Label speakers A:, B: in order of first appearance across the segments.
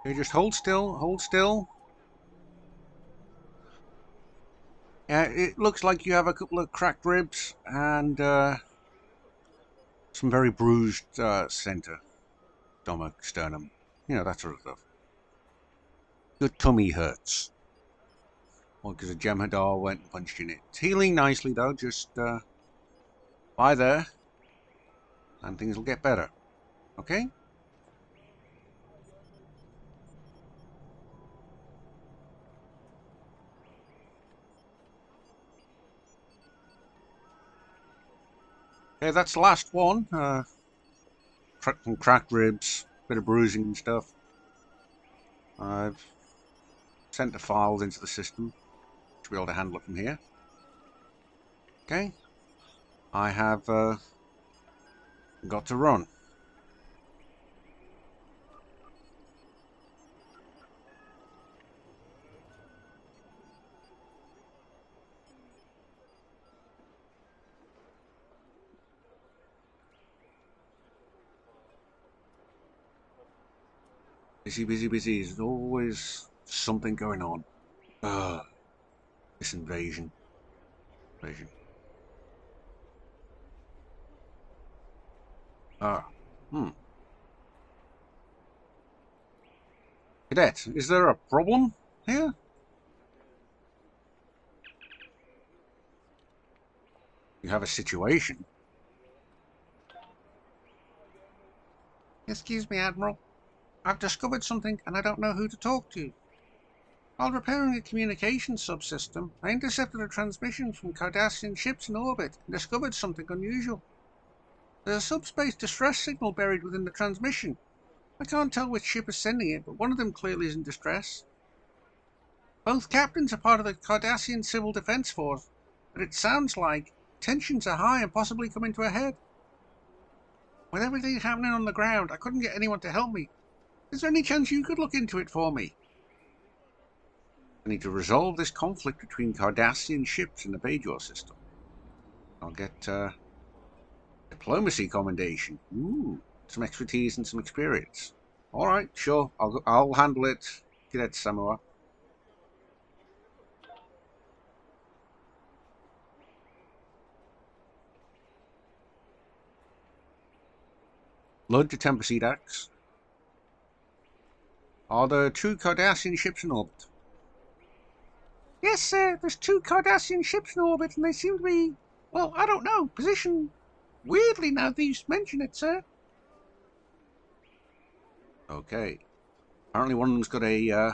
A: Okay, just hold still, hold still. It looks like you have a couple of cracked ribs and some very bruised center, stomach, sternum. You know, that sort of stuff. Your tummy hurts. Well, because a Jem'Hadar went and punched in it. It's healing nicely, though. Just lie there and things will get better. Okay? Okay, that's the last one. Some cracked ribs, bit of bruising and stuff. I've sent the files into the system to be able to handle it from here. Okay? I have got to run. Busy, busy, busy. There's always something going on. Ugh. This invasion. Invasion. Ah. Hmm. Cadet, is there a problem here? You have a situation. Excuse me, Admiral. I've discovered something and I don't know who to talk to. While repairing a communications subsystem, I intercepted a transmission from Cardassian ships in orbit and discovered something unusual. There's a subspace distress signal buried within the transmission. I can't tell which ship is sending it, but one of them clearly is in distress. Both captains are part of the Cardassian Civil Defense Force, but it sounds like tensions are high and possibly coming to a head. With everything happening on the ground, I couldn't get anyone to help me. Is there any chance you could look into it for me? I need to resolve this conflict between Cardassian ships in the Bajoran system. I'll get diplomacy commendation. Ooh, some expertise and some experience. All right, sure. I'll handle it. Cadet Samoa. Load to Tempest Edax. Are there 2 Cardassian ships in orbit? Yes, sir. There's 2 Cardassian ships in orbit, and they seem to be, well, I don't know, positioned weirdly now that you mention it, sir. Okay. Apparently one of them's got a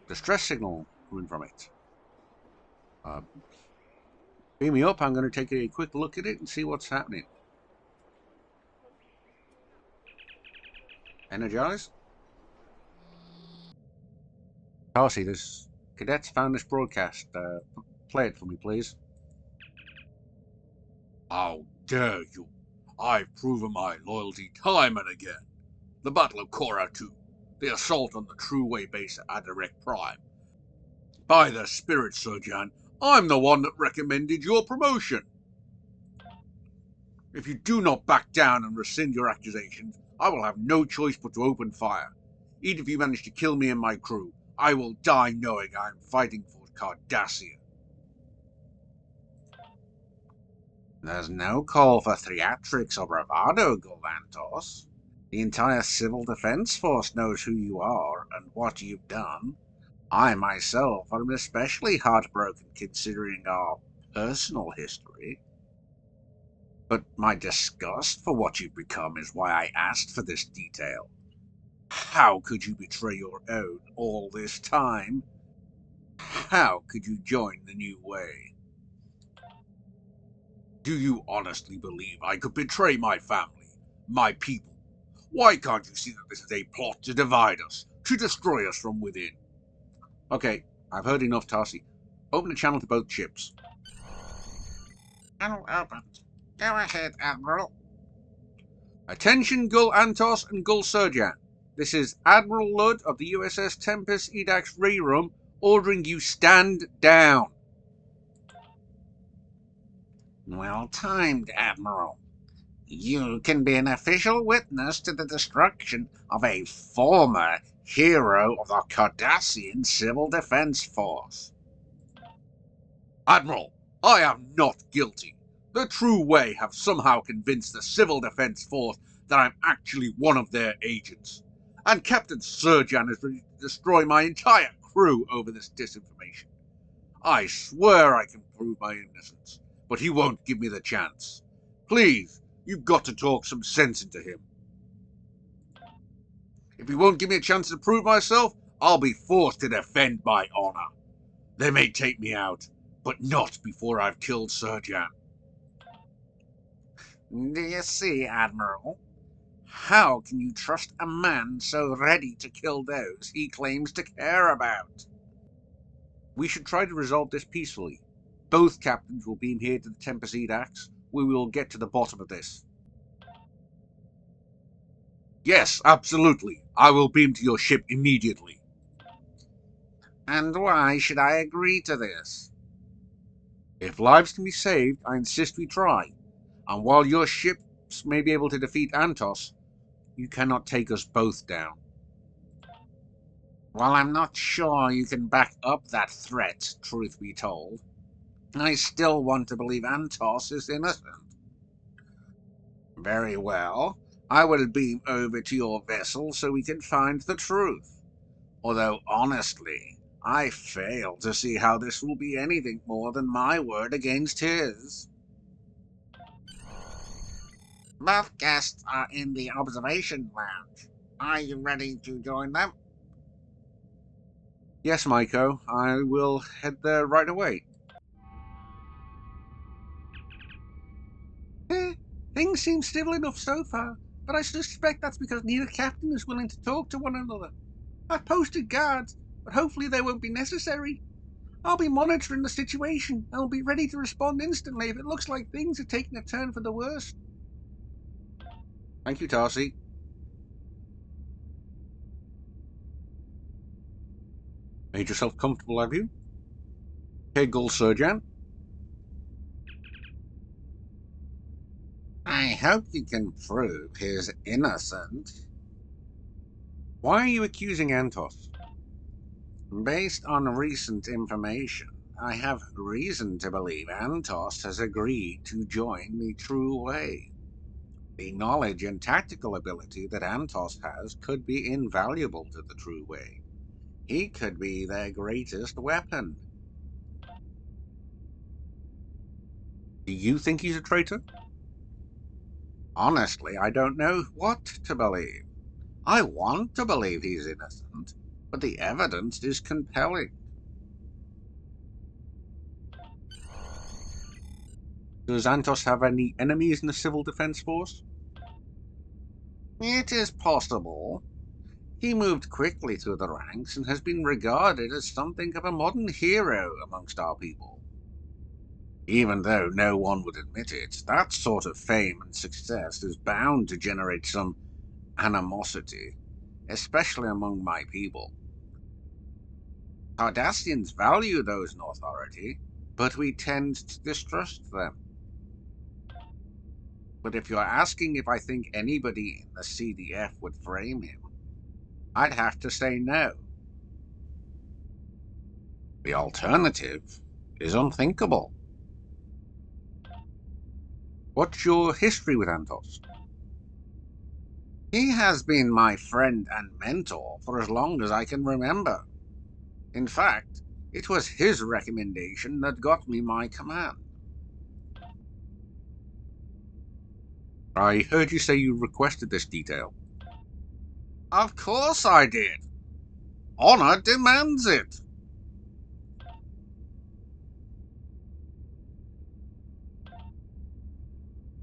A: distress signal coming from it. Beam me up. I'm going to take a quick look at it and see what's happening. Energize. Darcy, this cadets found this broadcast. Play it for me, please.
B: How dare you! I've proven my loyalty time and again. The Battle of Korra 2, the assault on the True Way base at Adirect Prime. By the Spirit, Sir Jan, I'm the one that recommended your promotion. If you do not back down and rescind your accusations, I will have no choice but to open fire. Even if you manage to kill me and my crew, I will die knowing I am fighting for Cardassia.
A: There's no call for theatrics or bravado, Goldantos. The entire Civil Defense Force knows who you are and what you've done. I myself am especially heartbroken considering our personal history. But my disgust for what you've become is why I asked for this detail. How could you betray your own all this time? How could you join the New Way?
B: Do you honestly believe I could betray my family, my people? Why can't you see that this is a plot to divide us, to destroy us from within?
A: Okay, I've heard enough, Tarsi. Open the channel to both ships.
C: Channel opened. Go ahead, Admiral.
A: Attention, Gul Antos and Gul Surjan. This is Admiral Ludd of the USS Tempest Edax Rerum ordering you stand down.
C: Well timed, Admiral. You can be an official witness to the destruction of a former hero of the Cardassian Civil Defense Force.
B: Admiral, I am not guilty. The True Way have somehow convinced the Civil Defense Force that I'm actually one of their agents. And Captain Surjan is ready to destroy my entire crew over this disinformation. I swear I can prove my innocence, but he won't give me the chance. Please, you've got to talk some sense into him. If he won't give me a chance to prove myself, I'll be forced to defend my honor. They may take me out, but not before I've killed Surjan.
C: Do you see, Admiral? How can you trust a man so ready to kill those he claims to care about?
B: We should try to resolve this peacefully. Both captains will beam here to the Temporal Agent. We will get to the bottom of this. Yes, absolutely. I will beam to your ship immediately.
C: And why should I agree to this?
B: If lives can be saved, I insist we try. And while your ships may be able to defeat Antos, you cannot take us both down.
C: While I'm not sure you can back up that threat, truth be told, I still want to believe Antos is innocent. Very well. I will beam over to your vessel so we can find the truth. Although, honestly, I fail to see how this will be anything more than my word against his. Both guests are in the observation lounge. Are you ready to join them?
B: Yes, Maiko, I will head there right away.
A: Things seem civil enough so far, but I suspect that's because neither captain is willing to talk to one another. I've posted guards, but hopefully they won't be necessary. I'll be monitoring the situation and will be ready to respond instantly if it looks like things are taking a turn for the worse.
B: Thank you, Tarsi. Made yourself comfortable, have you? Okay, Gul Surjan.
C: I hope you can prove he's innocent.
B: Why are you accusing Antos?
C: Based on recent information, I have reason to believe Antos has agreed to join the True Way. The knowledge and tactical ability that Antos has could be invaluable to the True Way. He could be their greatest weapon.
B: Do you think he's a traitor?
C: Honestly, I don't know what to believe. I want to believe he's innocent, but the evidence is compelling.
B: Does Antos have any enemies in the Civil Defense Force?
C: It is possible. He moved quickly through the ranks and has been regarded as something of a modern hero amongst our people. Even though no one would admit it, that sort of fame and success is bound to generate some animosity, especially among my people. Cardassians value those in authority, but we tend to distrust them. But if you're asking if I think anybody in the CDF would frame him, I'd have to say no. The alternative is unthinkable.
B: What's your history with Antos?
C: He has been my friend and mentor for as long as I can remember. In fact, it was his recommendation that got me my command.
B: I heard you say you requested this detail.
C: Of course I did. Honor demands it.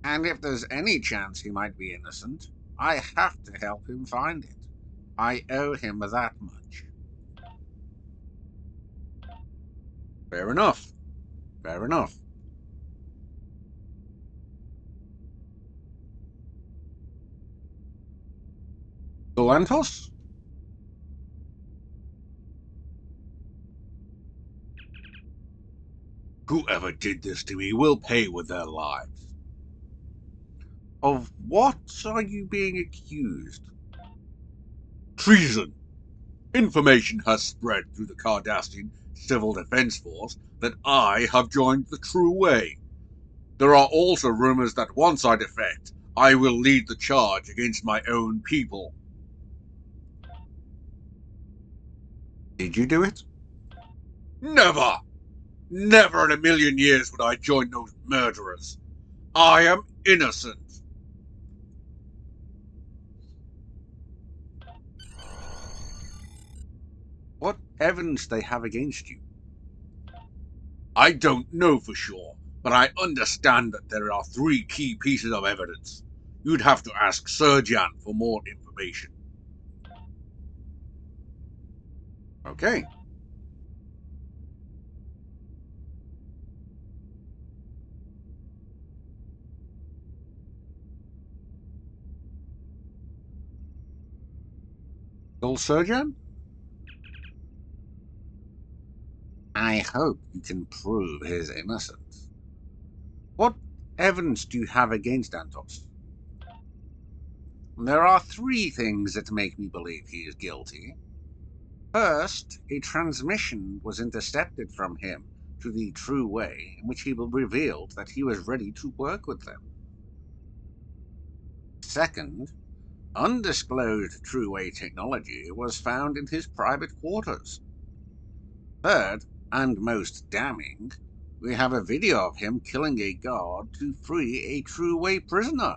C: And if there's any chance he might be innocent, I have to help him find it. I owe him that much.
B: Fair enough. Fair enough. Galantos? Whoever did this to me will pay with their lives.
C: Of what are you being accused?
B: Treason. Information has spread through the Cardassian Civil Defense Force that I have joined the True Way. There are also rumors that once I defect, I will lead the charge against my own people.
C: Did you do it?
B: Never! Never in a million years would I join those murderers. I am innocent.
C: What evidence they have against you?
B: I don't know for sure, but I understand that there are 3 key pieces of evidence. You'd have to ask Surjan for more information.
C: Okay. Old Surgeon? I hope you can prove his innocence. What evidence do you have against Antos? There are 3 things that make me believe he is guilty. First, a transmission was intercepted from him to the True Way, in which he revealed that he was ready to work with them. Second, undisclosed True Way technology was found in his private quarters. Third, and most damning, we have a video of him killing a guard to free a True Way prisoner.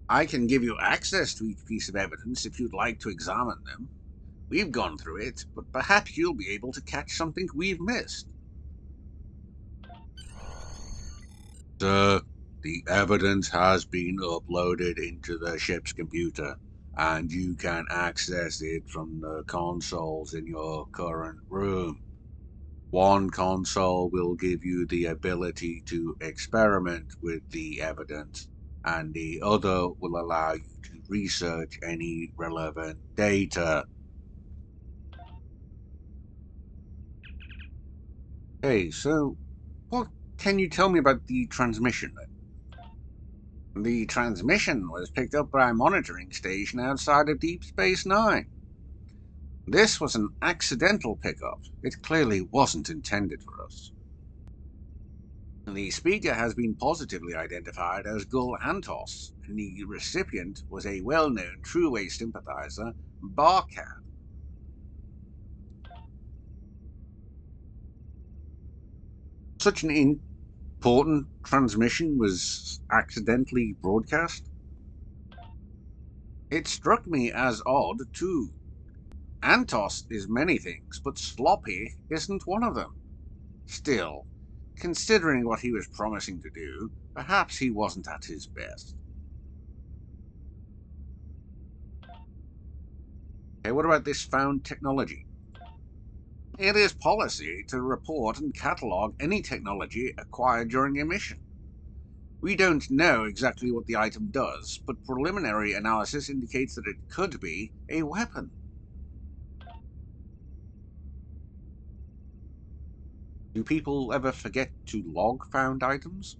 C: I can give you access to each piece of evidence if you'd like to examine them. We've gone through it, but perhaps you'll be able to catch something we've missed.
B: Sir, the evidence has been uploaded into the ship's computer, and you can access it from the consoles in your current room. One console will give you the ability to experiment with the evidence, and the other will allow you to research any relevant data.
C: Hey, so what can you tell me about the transmission then? The transmission was picked up by a monitoring station outside of Deep Space Nine. This was an accidental pickup. It clearly wasn't intended for us. The speaker has been positively identified as Gul Antos, and the recipient was a well-known True Way sympathizer, Barkat. Such an important transmission was accidentally broadcast? It struck me as odd, too. Antos is many things, but sloppy isn't one of them. Still, considering what he was promising to do, perhaps he wasn't at his best. Okay, what about this found technology? It is policy to report and catalogue any technology acquired during a mission. We don't know exactly what the item does, but preliminary analysis indicates that it could be a weapon. Do people ever forget to log found items?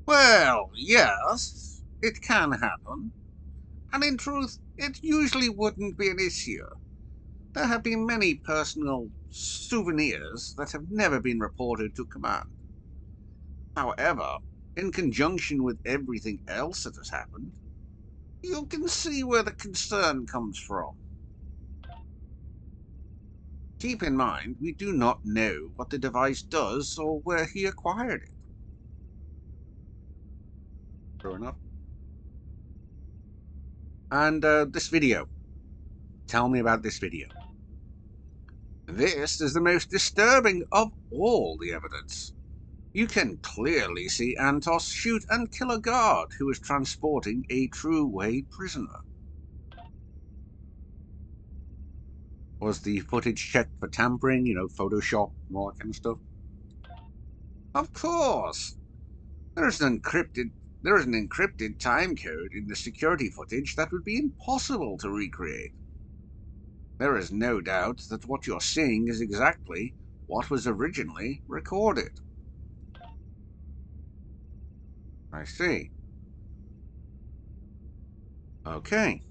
C: Well, yes, it can happen. And in truth, it usually wouldn't be an issue. There have been many personal souvenirs that have never been reported to command. However, in conjunction with everything else that has happened, you can see where the concern comes from. Keep in mind, we do not know what the device does or where he acquired it. True enough. And this video. Tell me about this video. This is the most disturbing of all the evidence. You can clearly see Antos shoot and kill a guard who was transporting a True Way prisoner. Was the footage checked for tampering, Photoshop and all that kind of stuff? Of course. There is an encrypted time code in the security footage that would be impossible to recreate. There is no doubt that what you're seeing is exactly what was originally recorded. I see. Okay.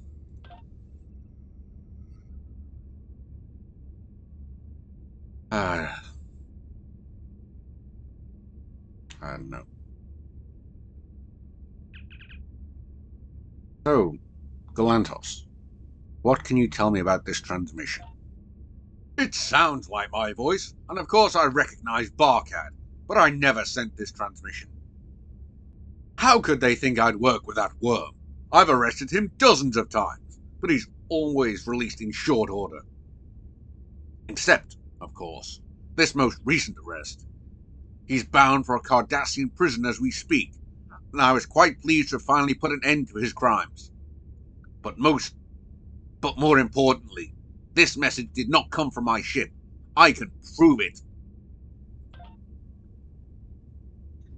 C: I don't know. So, Galantos, what can you tell me about this transmission?
B: It sounds like my voice, and of course I recognize Barcad, but I never sent this transmission. How could they think I'd work with that worm? I've arrested him dozens of times, but he's always released in short order. Except, of course, this most recent arrest. He's bound for a Cardassian prison as we speak, and I was quite pleased to have finally put an end to his crimes. But more importantly, this message did not come from my ship. I can prove it.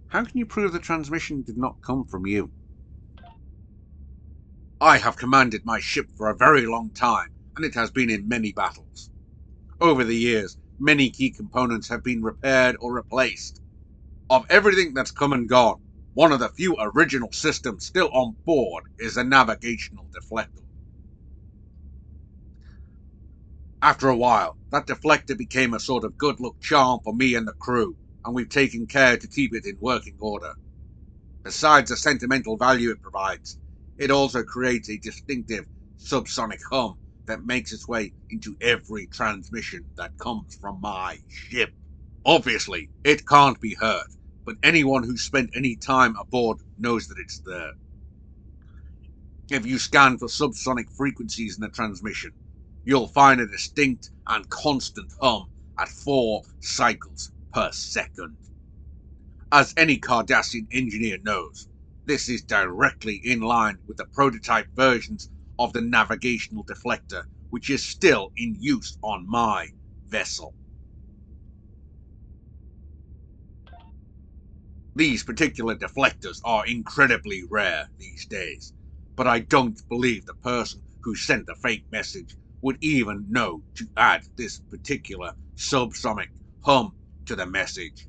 C: How can you prove the transmission did not come from you?
B: I have commanded my ship for a very long time, and it has been in many battles. Over the years, many key components have been repaired or replaced. Of everything that's come and gone, one of the few original systems still on board is the navigational deflector. After a while, that deflector became a sort of good luck charm for me and the crew, and we've taken care to keep it in working order. Besides the sentimental value it provides, it also creates a distinctive subsonic hum that makes its way into every transmission that comes from my ship. Obviously, it can't be heard, but anyone who's spent any time aboard knows that it's there. If you scan for subsonic frequencies in the transmission, you'll find a distinct and constant hum at 4 cycles per second. As any Cardassian engineer knows, this is directly in line with the prototype versions of the navigational deflector, which is still in use on my vessel. These particular deflectors are incredibly rare these days, but I don't believe the person who sent the fake message would even know to add this particular subsonic hum to the message.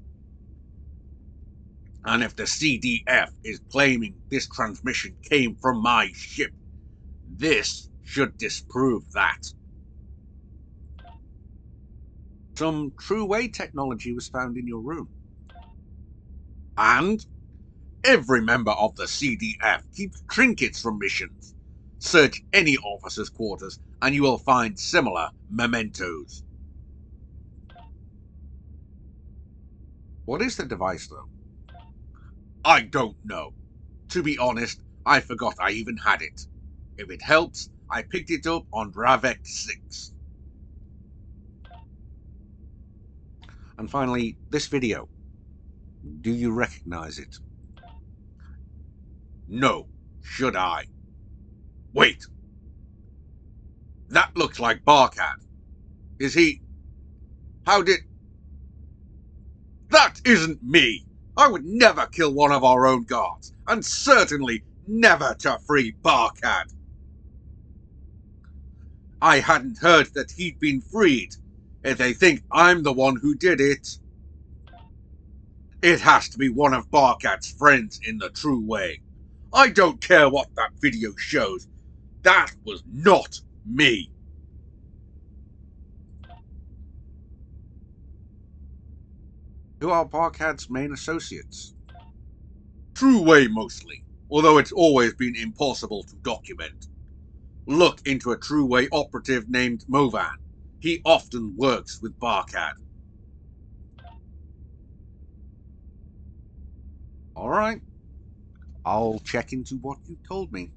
B: And if the CDF is claiming this transmission came from my ship, this should disprove that.
C: Some true-way technology was found in your room.
B: And every member of the CDF keeps trinkets from missions. Search any officer's quarters and you will find similar mementos.
C: What is the device, though?
B: I don't know. To be honest, I forgot I even had it. If it helps, I picked it up on Dravek 6.
C: And finally, this video. Do you recognize it?
B: No, should I? Wait. That looks like Barcad. Is he... How did... That isn't me! I would never kill one of our own guards, and certainly never to free Barcad. I hadn't heard that he'd been freed. If they think I'm the one who did it, it has to be one of Barcad's friends in the true way. I don't care what that video shows. That was not me.
C: Who are Barcad's main associates?
B: True way mostly, although it's always been impossible to document. Look into a true way operative named Movan. He often works with Barcad.
C: All right. I'll check into what you told me.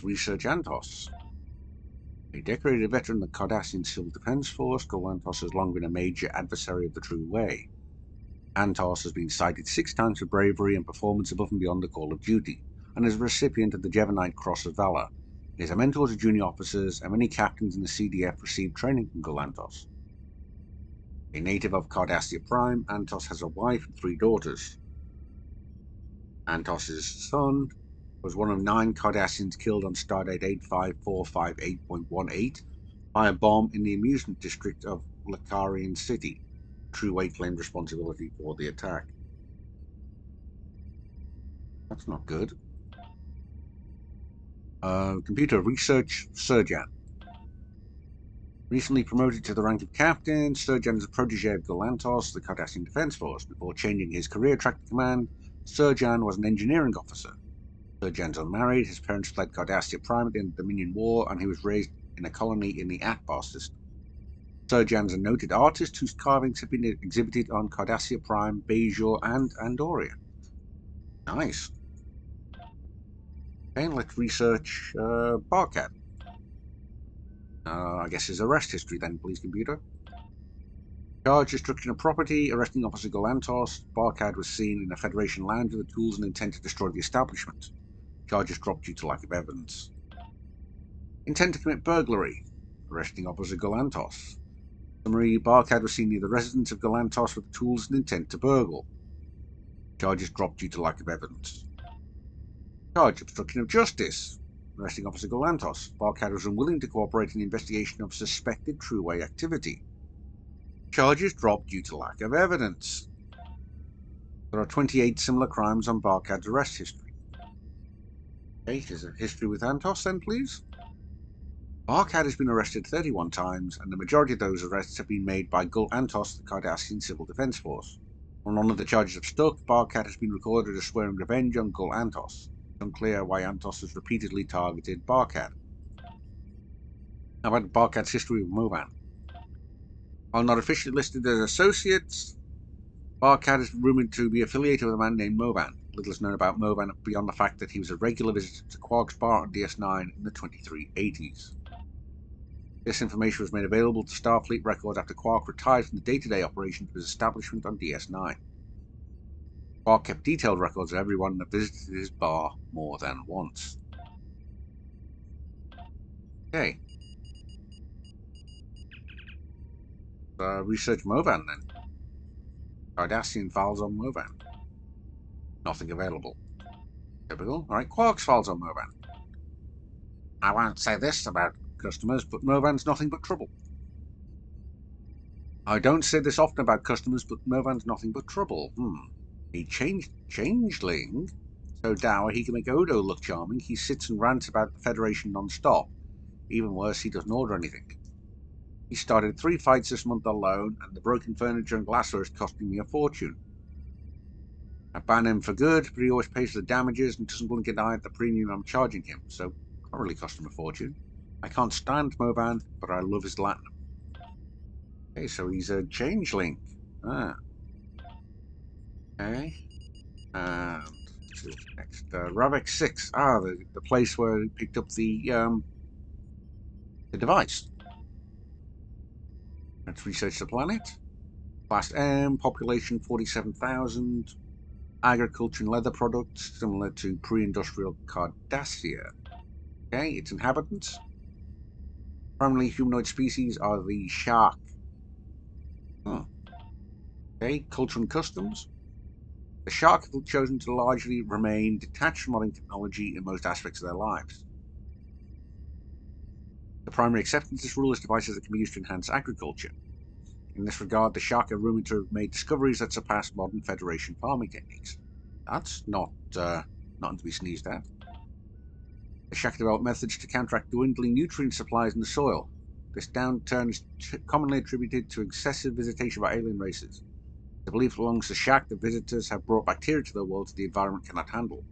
C: Research Antos. A decorated veteran of the Cardassian Civil Defense Force, Galantos has long been a major adversary of the True Way. Antos has been cited 6 times for bravery and performance above and beyond the call of duty, and is a recipient of the Jem'Hadar Cross of Valor. He is a mentor to junior officers, and many captains in the CDF received training from Galantos. A native of Cardassia Prime, Antos has a wife and 3 daughters. Antos's son was one of 9 Cardassians killed on Stardate 85458.18 by a bomb in the amusement district of Lacarian City. True Way claimed responsibility for the attack. That's not good. Computer Research Surjan. Recently promoted to the rank of captain, Surjan is a protege of Galantos, the Cardassian Defense Force. Before changing his career track to command, Surjan was an engineering officer. Surjan's unmarried, his parents fled Cardassia Prime at the end of the Dominion War, and he was raised in a colony in the Atbar system. Surjan's a noted artist whose carvings have been exhibited on Cardassia Prime, Bajoran, and Andoria. Nice. Okay, let's research Barkat. I guess his arrest history then, please, computer. Charge destruction of property, arresting Officer Galantos. Barkat was seen in a Federation lounge with the tools and intent to destroy the establishment. Charges dropped due to lack of evidence. Intent to commit burglary, arresting Officer Galantos. Summary, Barkat was seen near the residence of Galantos with the tools and intent to burgle. Charges dropped due to lack of evidence. Charge obstruction of justice, arresting Officer Galantos. Barkat was unwilling to cooperate in the investigation of suspected True Way activity. Charges dropped due to lack of evidence. There are 28 similar crimes on Barkad's arrest history. Okay, here's a history with Antos then, please. Barkat has been arrested 31 times, and the majority of those arrests have been made by Gul Antos, the Cardassian Civil Defense Force. While none of the charges have stuck, Barkat has been recorded as swearing revenge on Gul Antos. It's unclear why Antos has repeatedly targeted Barkat. How about Barkat's history with Movan? While not officially listed as associates, Barkat is rumoured to be affiliated with a man named Movan. Little is known about Movan beyond the fact that he was a regular visitor to Quark's bar on DS9 in the 2380s. This information was made available to Starfleet records after Quark retired from the day-to-day operations of his establishment on DS9. Quark kept detailed records of everyone that visited his bar more than once. Okay. Research Movan then. Cardassian files on Movan. Nothing available. Typical. Alright, Quark's files on Movan. I won't say this about customers, but Movan's nothing but trouble. I don't say this often about customers, but Movan's nothing but trouble. A changeling? So dour he can make Odo look charming. He sits and rants about the Federation non-stop. Even worse, he doesn't order anything. He started 3 fights this month alone, and the broken furniture and glassware is costing me a fortune. I ban him for good, but he always pays for the damages and doesn't blink an eye at the premium I'm charging him, so can't really cost him a fortune. I can't stand Movan, but I love his Latinum. Okay, so he's a changeling. Okay. And next, Ravek 6. The place where he picked up the device. Let's research the planet. Class M, population 47,000. Agriculture and leather products, similar to pre-industrial Cardassia. Okay, its inhabitants. Primarily humanoid species are the shark. Okay, culture and customs. The shark have chosen to largely remain detached from modern technology in most aspects of their lives. The primary exception to this rule is devices that can be used to enhance agriculture. In this regard, the shark are rumoured to have made discoveries that surpass modern Federation farming techniques. That's not nothing to be sneezed at. The shark developed methods to counteract dwindling nutrient supplies in the soil. This downturn is commonly attributed to excessive visitation by alien races. The belief belongs to Shaq that visitors have brought bacteria to their world that the environment cannot handle.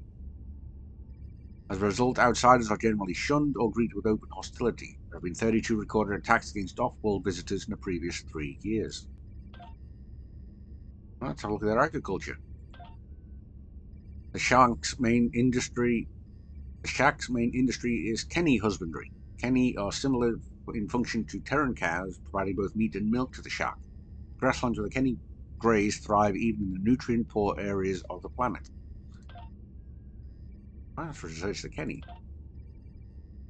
C: As a result, outsiders are generally shunned or greeted with open hostility. There have been 32 recorded attacks against off-world visitors in the previous 3 years. Let's have a look at their agriculture. The Shack's main industry is Kenny husbandry. Kenny are similar in function to Terran cows, providing both meat and milk to the Shack. Grasslands where the Kenny graze thrive even in the nutrient-poor areas of the planet. Let's research the Kenny.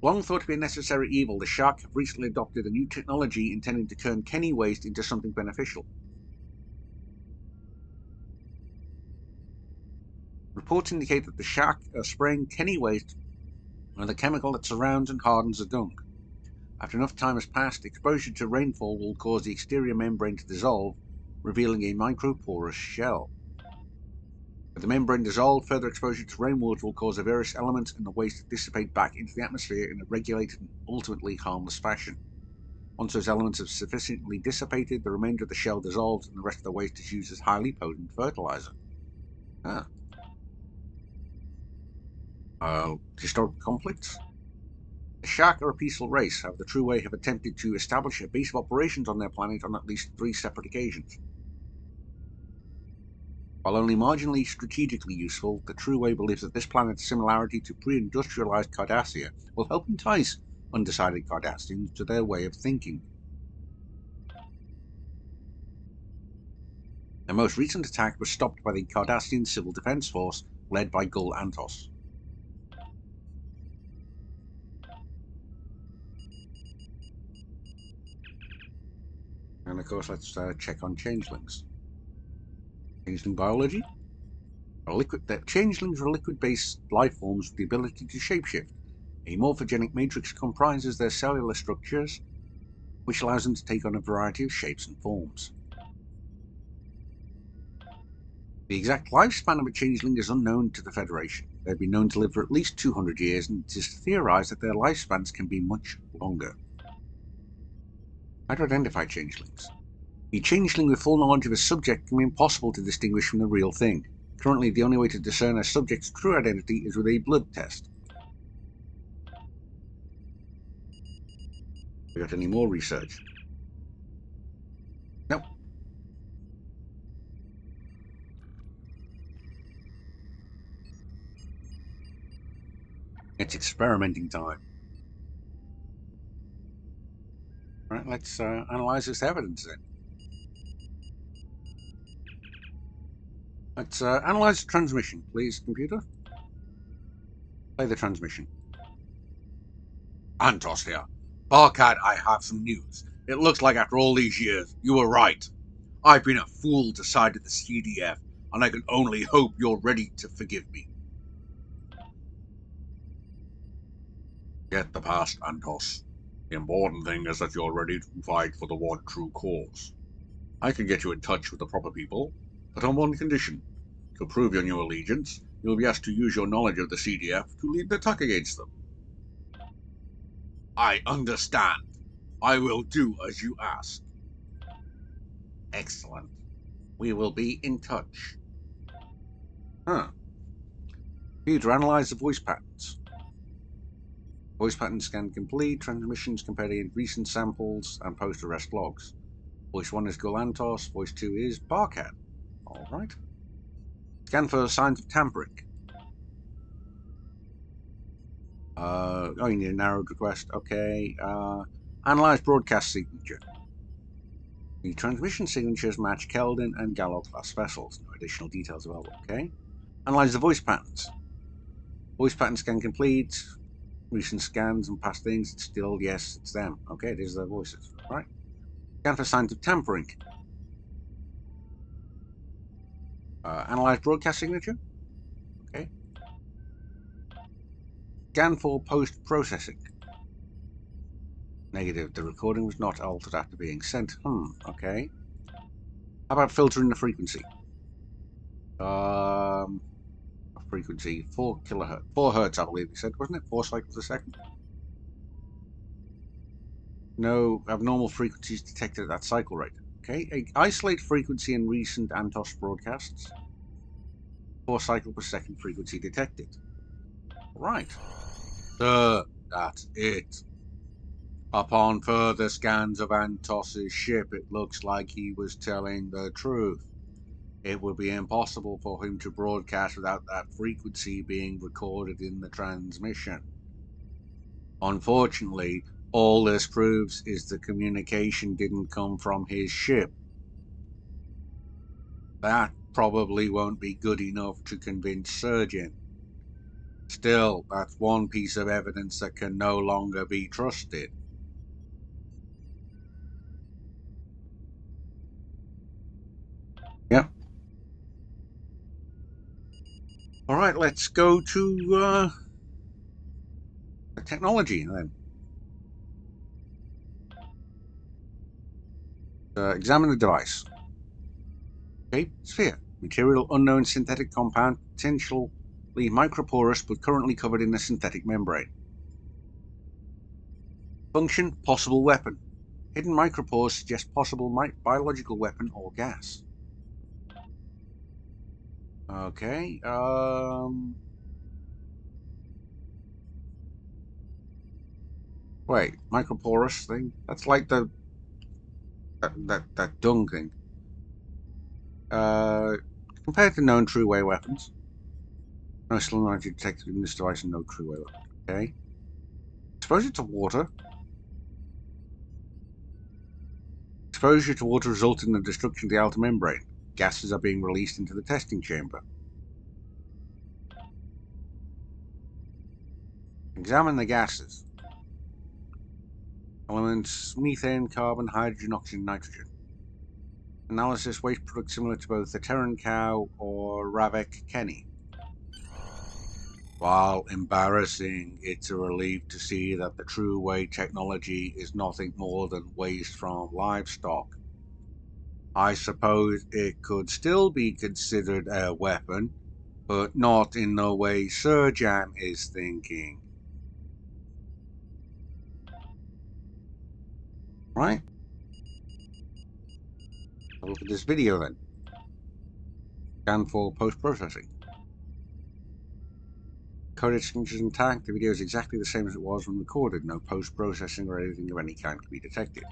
C: Long thought to be a necessary evil, the Shark have recently adopted a new technology intending to turn Kenny waste into something beneficial. Reports indicate that the Shark are spraying Kenny waste with a chemical that surrounds and hardens the dung. After enough time has passed, exposure to rainfall will cause the exterior membrane to dissolve, revealing a microporous shell. With the membrane dissolved, further exposure to rainwater will cause the various elements in the waste to dissipate back into the atmosphere in a regulated and ultimately harmless fashion. Once those elements have sufficiently dissipated, the remainder of the shell dissolves and the rest of the waste is used as highly potent fertilizer. Historical conflicts? The Shark are a peaceful race, however the True Way have attempted to establish a base of operations on their planet on at least 3 separate occasions. While only marginally strategically useful, the True Way believes that this planet's similarity to pre-industrialized Cardassia will help entice undecided Cardassians to their way of thinking. The most recent attack was stopped by the Cardassian Civil Defense Force, led by Gul Antos. And of course, let's check on changelings. Changeling biology? Changelings are liquid-based life forms with the ability to shapeshift. A morphogenic matrix comprises their cellular structures, which allows them to take on a variety of shapes and forms. The exact lifespan of a changeling is unknown to the Federation. They've been known to live for at least 200 years, and it is theorized that their lifespans can be much longer. How to identify changelings? A changeling with full knowledge of a subject can be impossible to distinguish from the real thing. Currently, the only way to discern a subject's true identity is with a blood test. We got any more research? Nope. It's experimenting time. Right, let's analyze this evidence then. Let's analyze the transmission, please, computer. Play the transmission.
B: Antos here. Barkat, I have some news. It looks like after all these years, you were right. I've been a fool to side with the CDF, and I can only hope you're ready to forgive me. Get the past, Antos. The important thing is that you're ready to fight for the one true cause. I can get you in touch with the proper people, but on one condition. To prove your new allegiance, you'll be asked to use your knowledge of the CDF to lead the attack against them. I understand. I will do as you ask.
C: Excellent. We will be in touch. Computer, analyze the voice patterns. Voice pattern scan complete. Transmissions comparing recent samples and post-arrest logs. Voice 1 is Golantos. Voice 2 is Barkat. Alright. Scan for signs of tampering. You need a narrowed request. Okay. Analyze broadcast signature. The transmission signatures match Keldon and Gallo class vessels. No additional details available. Okay. Analyze the voice patterns. Voice pattern scan complete. Recent scans and past things. It's still, yes, it's them. Okay, it is their voices. Right. Scan for signs of tampering. Analyze broadcast signature. Okay. Scan for post-processing. Negative. The recording was not altered after being sent. Okay. How about filtering the frequency? Frequency 4 kilohertz. 4 hertz, I believe you said, wasn't it? 4 cycles a second. No abnormal frequencies detected at that cycle rate. Okay. Isolate frequency in recent Antos broadcasts. 4 cycle per second frequency detected. Right.
B: Sir, that's it. Upon further scans of Antos's ship, it looks like he was telling the truth. It would be impossible for him to broadcast without that frequency being recorded in the transmission. Unfortunately, all this proves is the communication didn't come from his ship. That probably won't be good enough to convince Surgeon.
C: Still, that's one piece of evidence that can no longer be trusted. Yep. Alright, let's go to the technology then. Examine the device. Okay, sphere. Material unknown, synthetic compound, potentially microporous but currently covered in a synthetic membrane. Function, possible weapon. Hidden micropores suggest possible biological weapon or gas. Okay, wait, microporous thing? That's like that dung thing. Compared to known true-way weapons. No solenoid detected in this device and no true-way weapon. Okay. Exposure to water. Exposure to water resulted in the destruction of the outer membrane. Gases are being released into the testing chamber. Examine the gases. Elements: methane, carbon, hydrogen, oxygen, nitrogen. Analysis: waste products similar to both the Terran cow or Ravek Kenny. While embarrassing, it's a relief to see that the true way technology is nothing more than waste from livestock. I suppose it could still be considered a weapon, but not in the way Surjan is thinking. Right? Have a look at this video then. Scan for post-processing. Codec signature is intact. The video is exactly the same as it was when recorded. No post-processing or anything of any kind can be detected.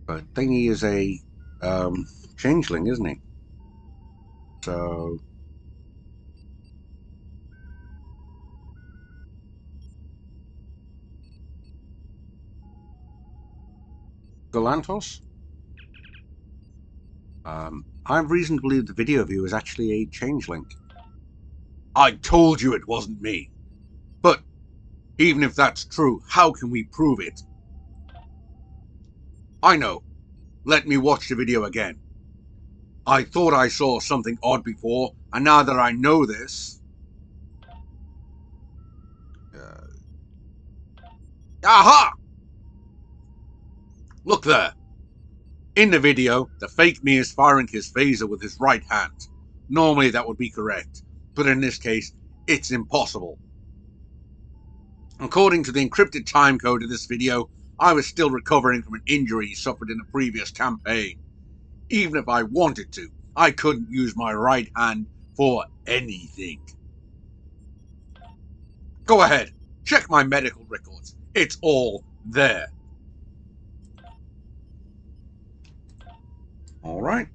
C: But Thingy is a changeling, isn't he? So Galantos? I have reason to believe the video view is actually a changeling.
B: I told you it wasn't me. But even if that's true, how can we prove it? I know. Let me watch the video again. I thought I saw something odd before, and now that I know this... Aha! Look there. In the video, the fake me is firing his phaser with his right hand. Normally that would be correct, but in this case, it's impossible. According to the encrypted timecode of this video, I was still recovering from an injury suffered in a previous campaign. Even if I wanted to, I couldn't use my right hand for anything. Go ahead, check my medical records. It's all there.
C: All right.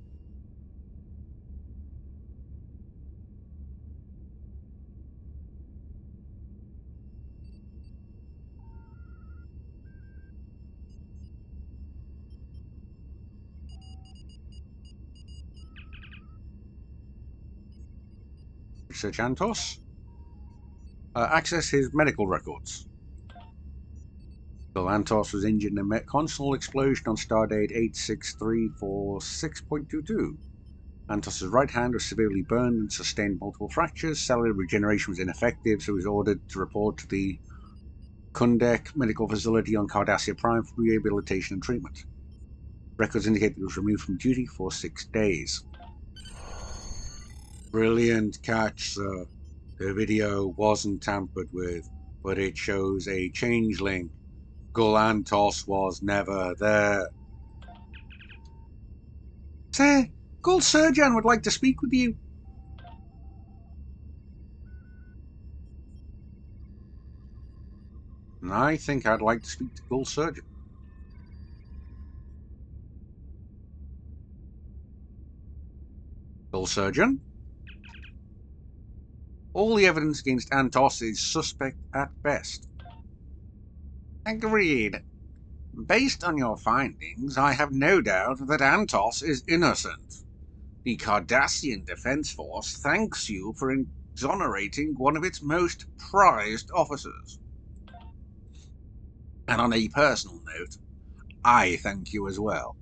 C: Research Antos. Access his medical records. Galantos was injured in a console explosion on stardate 86346.22. Antos's right hand was severely burned and sustained multiple fractures. Cellular regeneration was ineffective, so he was ordered to report to the Kundek medical facility on Cardassia Prime for rehabilitation and treatment. Records indicate that he was removed from duty for 6 days. Brilliant catch, sir. The video wasn't tampered with, but it shows a changeling. Galantos was never there. Sir, Gul Surjan would like to speak with you. And I think I'd like to speak to Gul Surjan. Gul Surjan? All the evidence against Antos is suspect at best. Agreed. Based on your findings, I have no doubt that Antos is innocent. The Cardassian Defense Force thanks you for exonerating one of its most prized officers. And on a personal note, I thank you as well.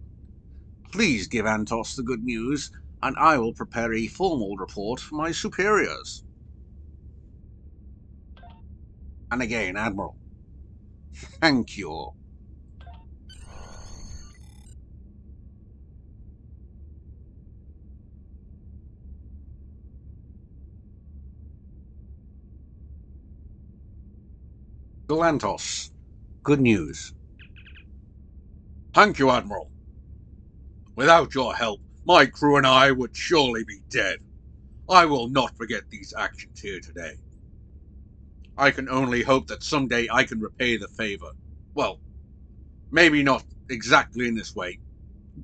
C: Please give Antos the good news, and I will prepare a formal report for my superiors. And again, Admiral, thank you. Galantos, good news.
B: Thank you, Admiral. Without your help, my crew and I would surely be dead. I will not forget these actions here today. I can only hope that someday I can repay the favor. Well, maybe not exactly in this way.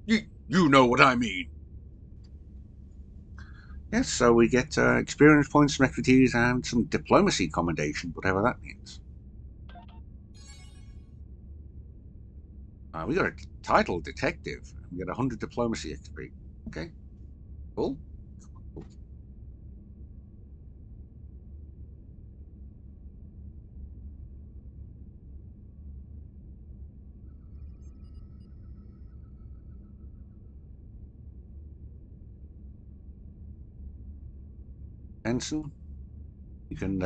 B: You know what I mean.
C: Yes, so we get experience points, some expertise, and some diplomacy commendation, whatever that means. We got a title, detective. We get 100 diplomacy XP. Okay, cool. Ensign, you can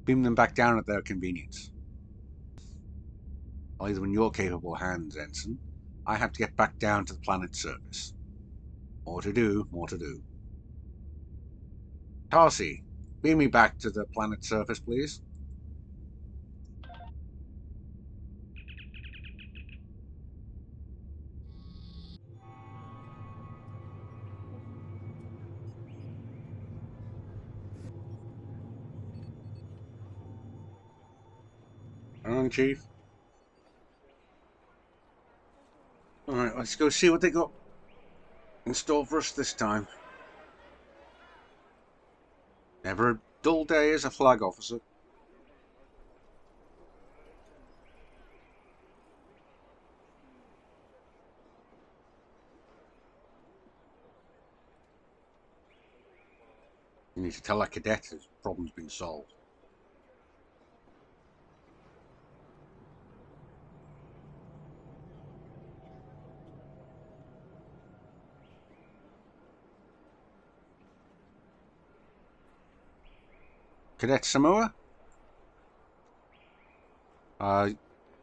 C: beam them back down at their convenience. I'll leave them in your capable hands, Ensign. I have to get back down to the planet's surface. More to do, more to do. Tarsi, beam me back to the planet's surface, please. On, Chief. Alright, let's go see what they got in store for us this time. Never a dull day as a flag officer. You need to tell that cadet his problem's been solved. Cadet Samoa,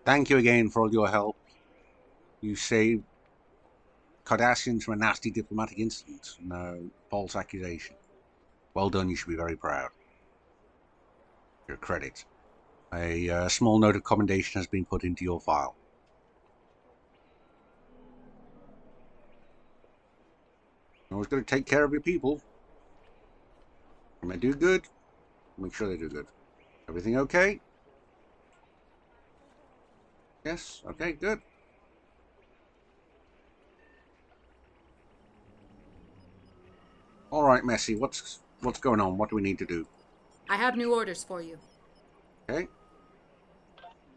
C: thank you again for all your help. You saved Cardassians from a nasty diplomatic incident and a false accusation. Well done, you should be very proud. Your credit. A small note of commendation has been put into your file. Always got to take care of your people. When they do good, make sure they do good. Everything okay? Yes? Okay, good. Alright, Messi, what's going on? What do we need to do?
D: I have new orders for you.
C: Okay.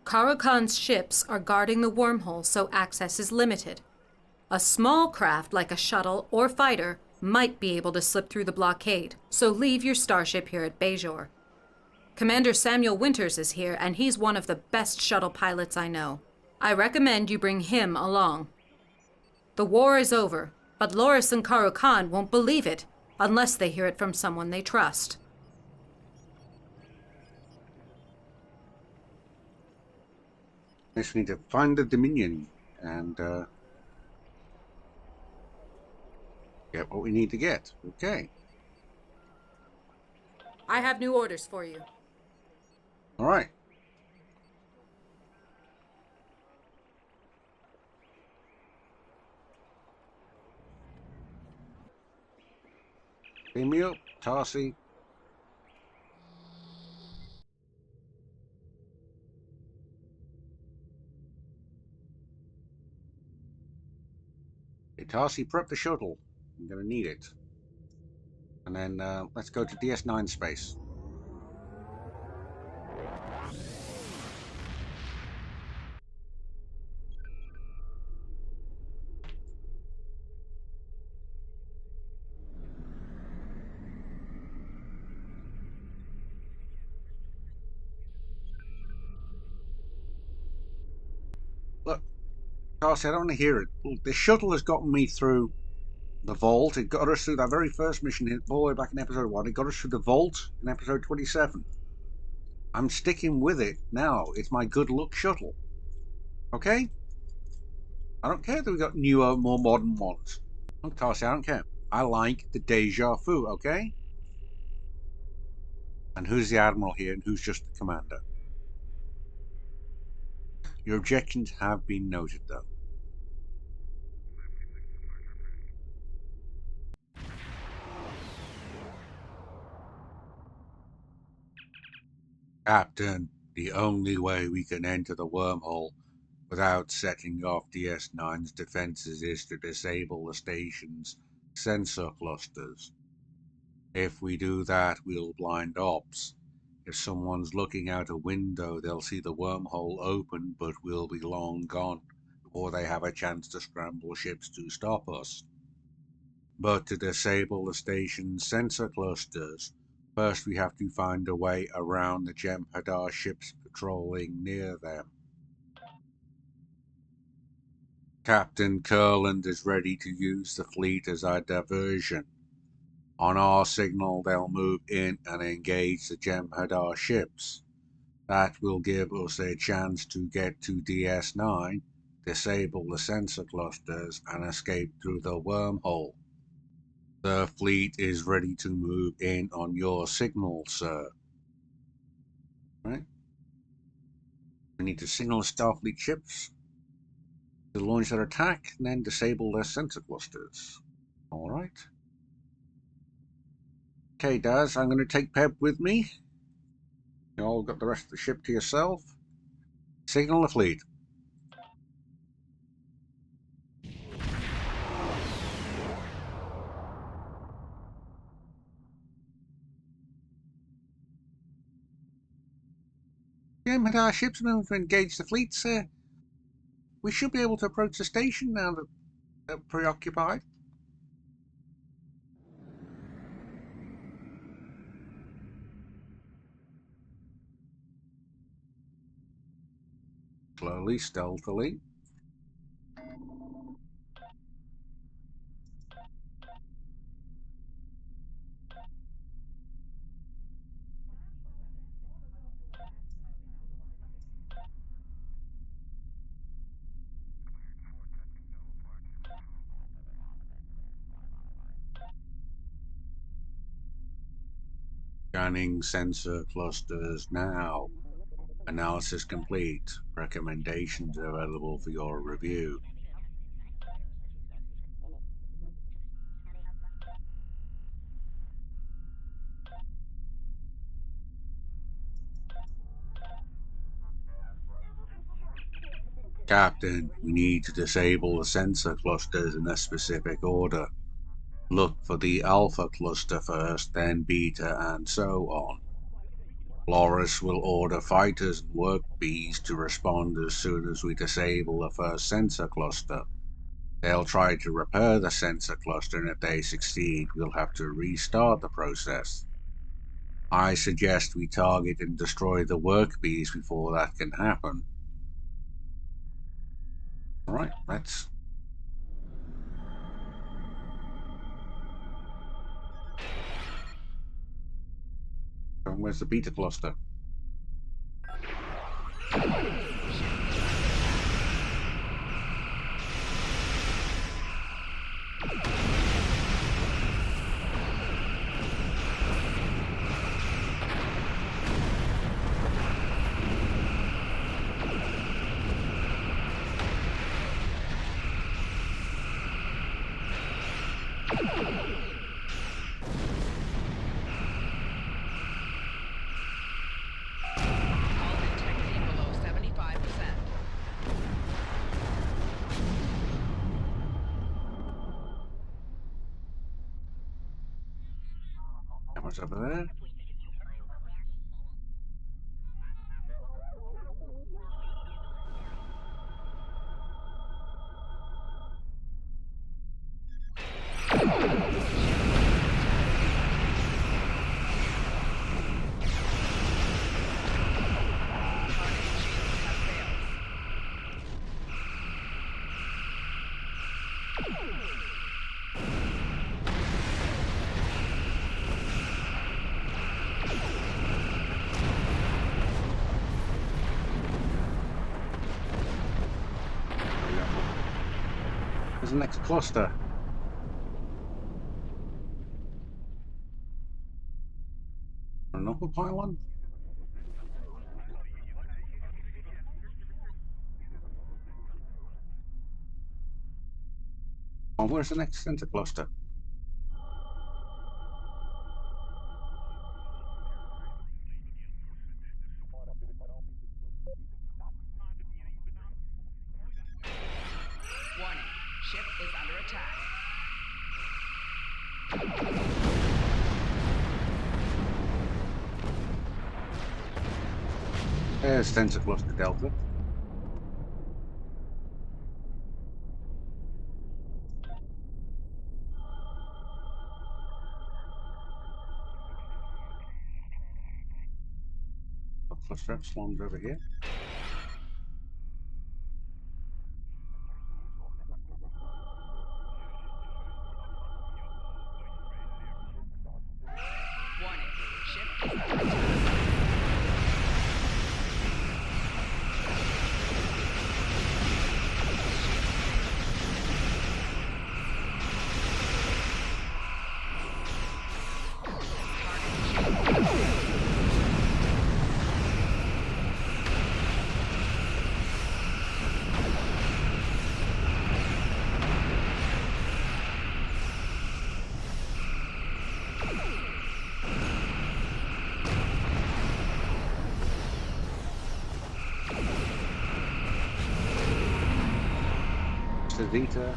D: Kara Khan's ships are guarding the wormhole, so access is limited. A small craft like a shuttle or fighter might be able to slip through the blockade, so leave your starship here at Bajor. Commander Samuel Winters is here, and he's one of the best shuttle pilots I know. I recommend you bring him along. The war is over, but Loris and Kara Khan won't believe it unless they hear it from someone they trust.
C: I just need to find the Dominion and get what we need to get. Okay.
D: I have new orders for you.
C: Alright. Beam me up, Tarsi. Hey, Tarsi, prep the shuttle. I'm going to need it. And then let's go to DS9 space. Darcy, I don't want to hear it. Look, the shuttle has gotten me through the vault. It got us through that very first mission all the way back in episode 1. It got us through the vault in episode 27. I'm sticking with it now. It's my good luck shuttle. Okay? I don't care that we got newer, more modern ones. Look, Darcy, I don't care. I like the deja vu, okay? And who's the admiral here and who's just the commander? Your objections have been noted, though. Captain, the only way we can enter the wormhole without setting off DS9's defenses is to disable the station's sensor clusters. If we do that, we'll blind ops. If someone's looking out a window, they'll see the wormhole open, but we'll be long gone before they have a chance to scramble ships to stop us. But to disable the station's sensor clusters, first we have to find a way around the Jem'Hadar ships patrolling near them. Captain Kurland is ready to use the fleet as a diversion. On our signal, they'll move in and engage the Jem'Hadar ships. That will give us a chance to get to DS9, disable the sensor clusters, and escape through the wormhole. The fleet is ready to move in on your signal, sir. Right? We need to signal the Starfleet ships to launch their attack and then disable their sensor clusters. Alright. Okay, Daz, I'm going to take Peb with me. You all got the rest of the ship to yourself. Signal the fleet. Jem'Hadar ships moving to engage the fleet, sir. We should be able to approach the station now that they're preoccupied. Slowly, stealthily. Scanning sensor clusters now. Analysis complete. Recommendations available for your review. Captain, we need to disable the sensor clusters in a specific order. Look for the Alpha cluster first, then Beta, and so on. Loris will order fighters and work bees to respond as soon as we disable the first sensor cluster. They'll try to repair the sensor cluster, and if they succeed, we'll have to restart the process. I suggest we target and destroy the work bees before that can happen. Alright, let's... Where's the Beta cluster? Cameras over there. Where's the next cluster? An upper pylon? Oh, where's the next center cluster?
E: Warning, ship is under attack.
C: There's center cluster Delta. Cluster Epsilon's over here.
E: Warning, ship is under attack.
C: Zeta.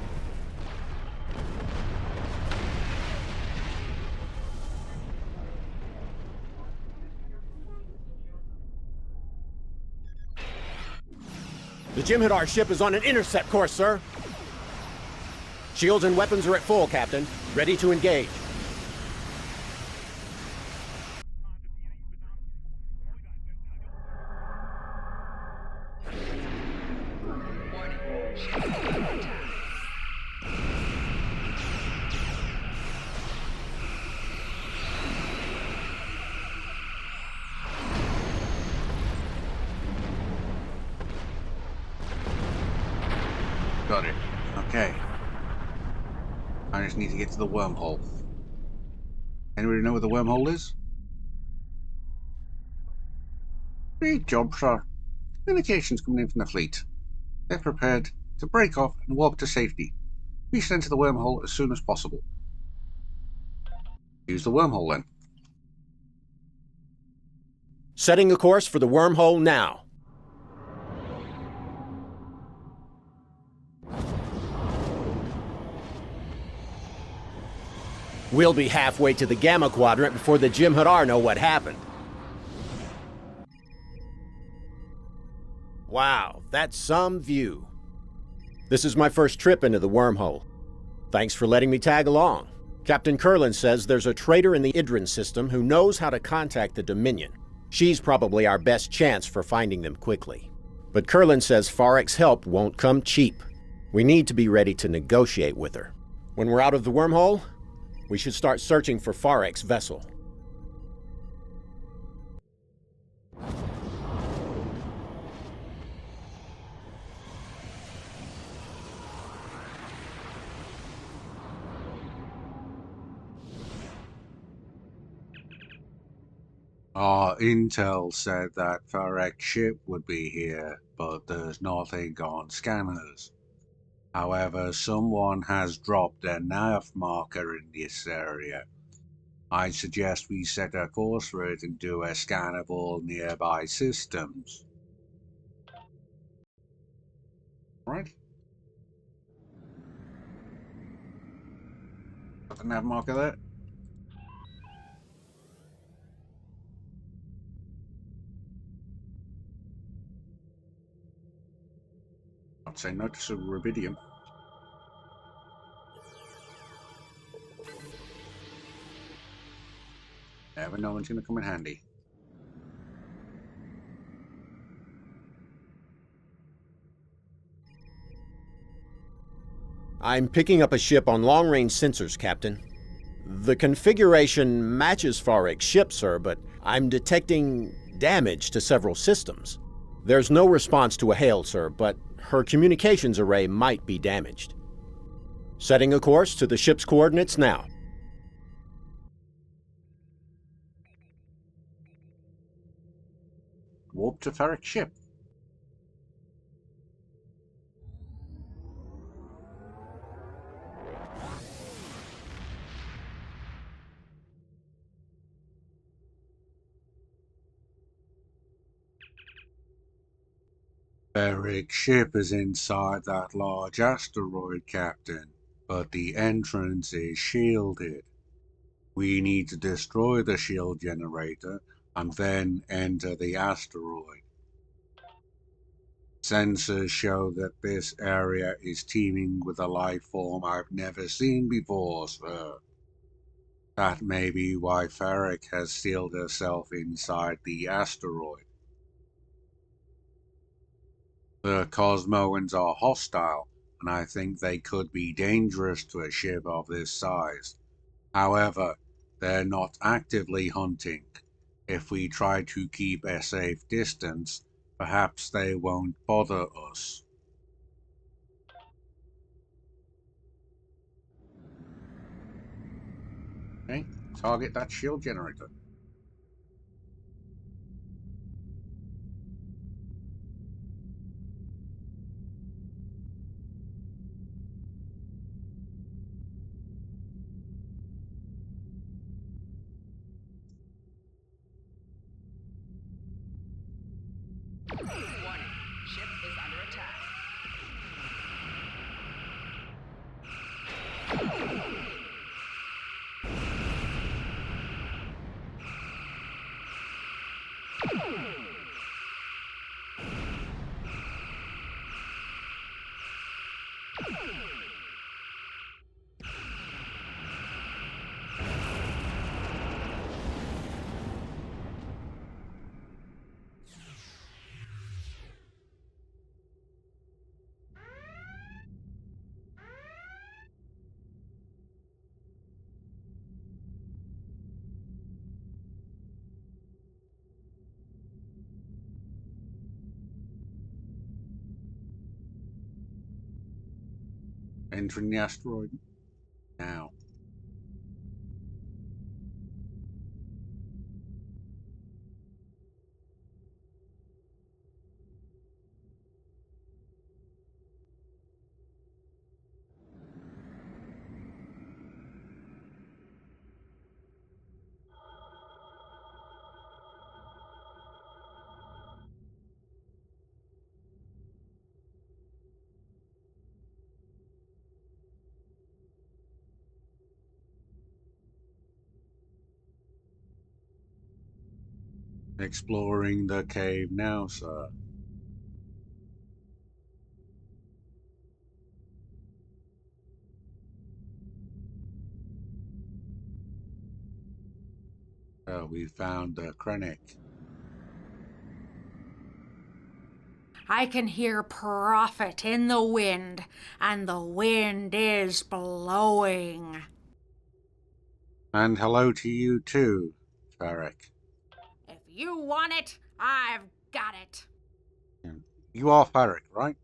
F: The Jem'Hadar ship is on an intercept course, sir. Shields and weapons are at full, Captain. Ready to engage.
E: Warning, ship is under attack.
C: Got it. Okay. I just need to get to the wormhole. Anybody know where the wormhole is? Great job, sir. Communications coming in from the fleet. They're prepared to break off and warp to safety. We should enter the wormhole as soon as possible. Use the wormhole then.
F: Setting a course for the wormhole now. We'll be halfway to the Gamma Quadrant before the Jem'Hadar know what happened. Wow, that's some view. This is my first trip into the wormhole. Thanks for letting me tag along. Captain Curlin says there's a traitor in the Idrin system who knows how to contact the Dominion. She's probably our best chance for finding them quickly. But Curlin says Farek's help won't come cheap. We need to be ready to negotiate with her. When we're out of the wormhole, we should start searching for Farek's vessel.
C: Our intel said that Farek's ship would be here, but there's nothing on scanners. However, someone has dropped a nav marker in this area. I suggest we set a course for it and do a scan of all nearby systems. Right? Got the nav marker there? I'd say noticeable rubidium. Never know when's going to come in handy.
F: I'm picking up a ship on long-range sensors, Captain. The configuration matches Farek's ship, sir, but I'm detecting damage to several systems. There's no response to a hail, sir, but her communications array might be damaged. Setting a course to the ship's coordinates now.
C: Warp to Ferric ship. Ferric ship is inside that large asteroid, Captain, but the entrance is shielded. We need to destroy the shield generator and then enter the asteroid. Sensors show that this area is teeming with a life form I've never seen before, sir. That may be why Ferric has sealed herself inside the asteroid. The Cosmoans are hostile, and I think they could be dangerous to a ship of this size. However, they're not actively hunting. If we try to keep a safe distance, perhaps they won't bother us. Okay, target that shield generator.
E: Warning. Ship is under attack.
C: Entering the asteroid now. Exploring the cave now, sir. We found the Krennic.
D: I can hear profit in the wind, and the wind is blowing.
C: And hello to you too, Ferric.
D: If you want it, I've got it.
C: You are Ferric, right?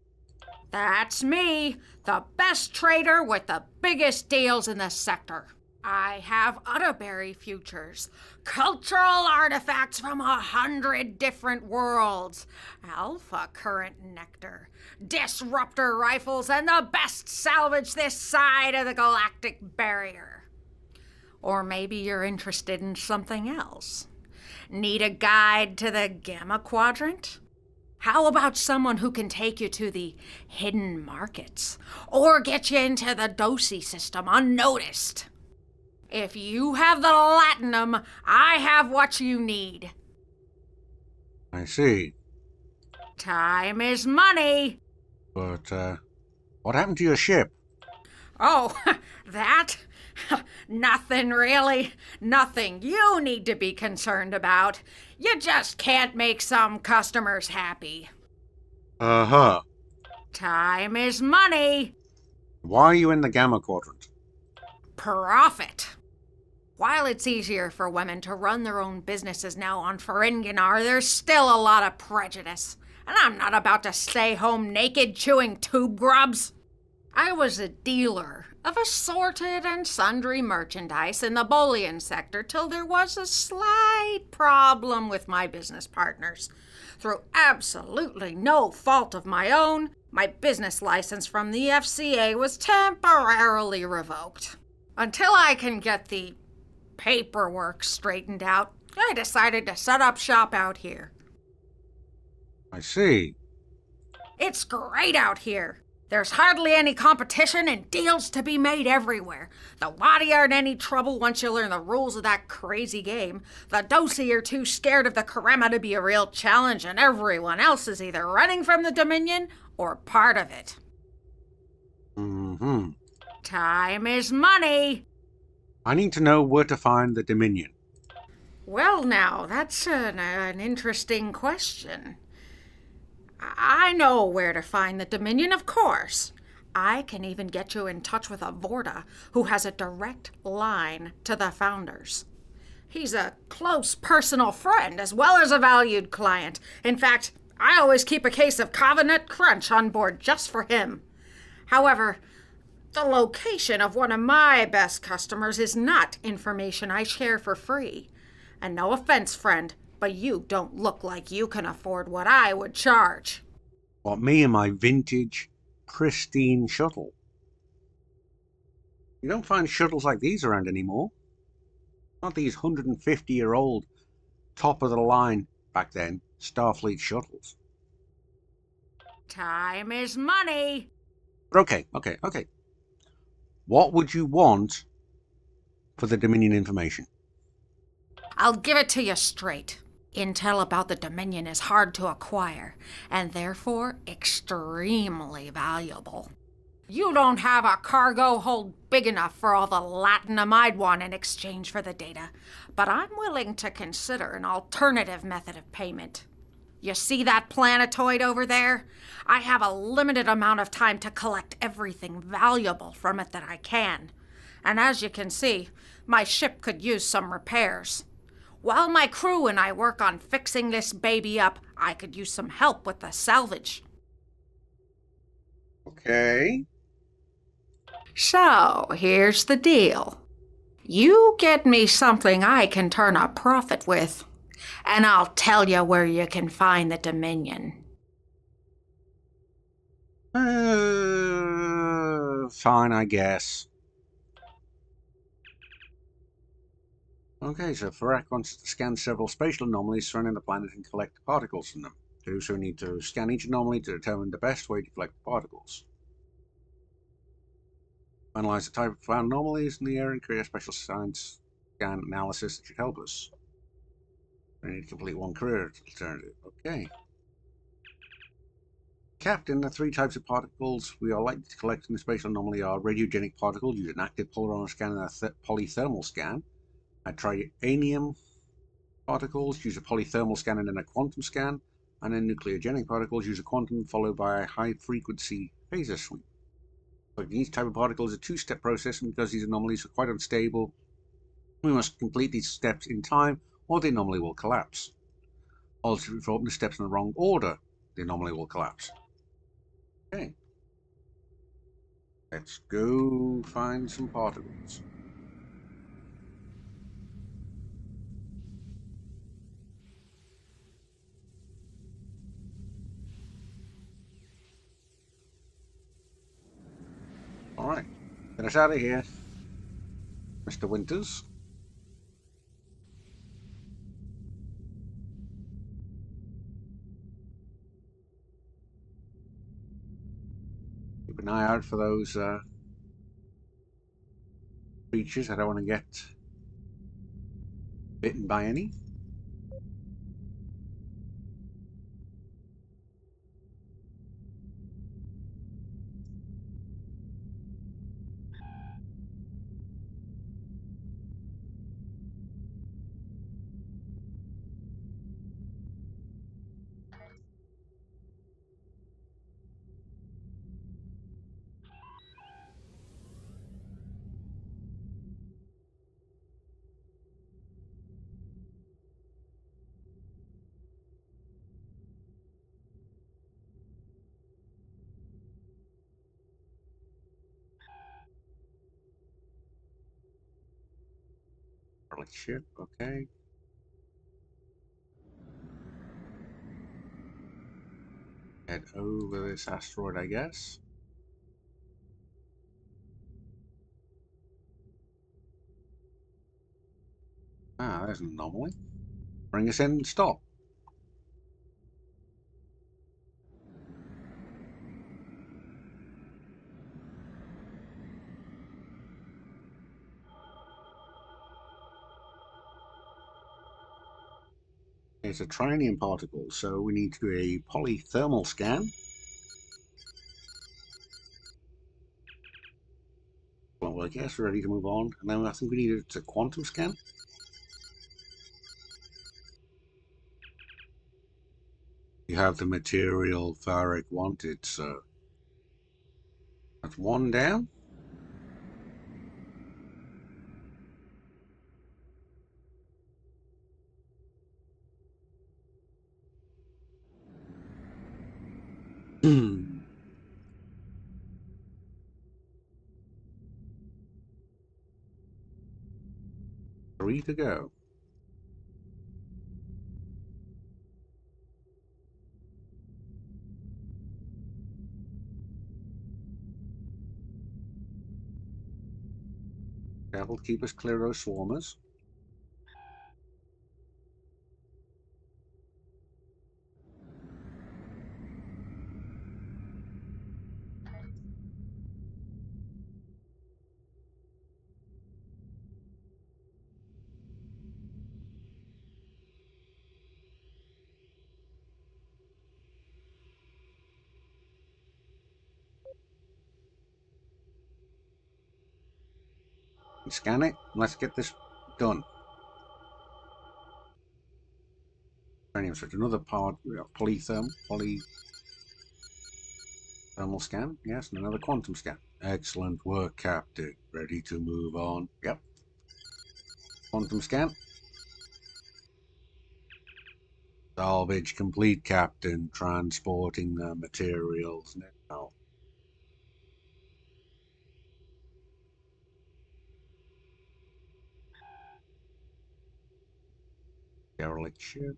D: That's me, the best trader with the biggest deals in the sector. I have Utterberry futures, cultural artifacts from 100 different worlds, alpha current nectar, disruptor rifles, and the best salvage this side of the galactic barrier. Or maybe you're interested in something else. Need a guide to the Gamma Quadrant? How about someone who can take you to the hidden markets, or get you into the Dosi system unnoticed? If you have the Latinum, I have what you need.
C: I see.
D: Time is money.
C: But, what happened to your ship?
D: Oh, that? Nothing really. Nothing you need to be concerned about. You just can't make some customers happy.
C: Uh-huh.
D: Time is money.
C: Why are you in the Gamma Quadrant?
D: Profit. While it's easier for women to run their own businesses now on Ferengi, there's still a lot of prejudice. And I'm not about to stay home naked chewing tube grubs. I was a dealer
G: of assorted and sundry merchandise in the bullion sector till there was a slight problem with my business partners. Through absolutely no fault of my own, my business license from the FCA was temporarily revoked. Until I can get the paperwork straightened out, I decided to set up shop out here.
C: I see.
G: It's great out here. There's hardly any competition and deals to be made everywhere. The Wadi aren't any trouble once you learn the rules of that crazy game. The Dosi are too scared of the Karema to be a real challenge, and everyone else is either running from the Dominion or part of it.
C: Mm-hmm.
G: Time is money.
C: I need to know where to find the Dominion.
G: Well, now, that's an interesting question. I know where to find the Dominion, of course. I can even get you in touch with a Vorta who has a direct line to the founders. He's a close personal friend as well as a valued client. In fact, I always keep a case of Covenant Crunch on board just for him. However, the location of one of my best customers is not information I share for free. And no offense, friend, but you don't look like you can afford what I would charge.
C: What, me and my vintage, pristine shuttle? You don't find shuttles like these around anymore. Not these 150-year-old, top-of-the-line, back then, Starfleet shuttles.
G: Time is money.
C: But okay. What would you want for the Dominion information?
G: I'll give it to you straight. Intel about the Dominion is hard to acquire, and therefore extremely valuable. You don't have a cargo hold big enough for all the latinum I'd want in exchange for the data, but I'm willing to consider an alternative method of payment. You see that planetoid over there? I have a limited amount of time to collect everything valuable from it that I can. And as you can see, my ship could use some repairs. While my crew and I work on fixing this baby up, I could use some help with the salvage.
C: Okay.
G: So, here's the deal. You get me something I can turn a profit with, and I'll tell you where you can find the Dominion.
C: Fine, I guess. Okay, so Ferak wants to scan several spatial anomalies surrounding the planet and collect particles from them. To do so, we need to scan each anomaly to determine the best way to collect the particles. Analyze the type of found anomalies in the area and create a special science scan analysis that should help us. We need to complete one career alternative. Okay. Captain, the three types of particles we are likely to collect in the spatial anomaly are radiogenic particles, use an active polaron scan and a polythermal scan. Trianium particles use a polythermal scan and then a quantum scan, and then nucleogenic particles use a quantum followed by a high-frequency phaser sweep. But each type of particle is a two-step process, and because these anomalies are quite unstable, we must complete these steps in time, or the anomaly will collapse. Also, if we open the steps in the wrong order, the anomaly will collapse. Okay. Let's go find some particles. Alright, get us out of here, Mr. Winters. Keep an eye out for those creatures. I don't want to get bitten by any. Derelict ship, okay. Head over this asteroid, I guess. Ah, there's an anomaly. Bring us in and stop. It's a trinium particle, so we need to do a polythermal scan. Well, I guess we're ready to move on. And then I think we need a quantum scan. You have the material Varric wanted, so that's one down. Three to go. That'll keep us clear of those swarmers. Scan it. Let's get this done. So it's another part, polythermal scan. Yes, and another quantum scan. Excellent work, Captain. Ready to move on. Yep. Quantum scan. Salvage complete, Captain. Transporting the materials now. Derelict ship.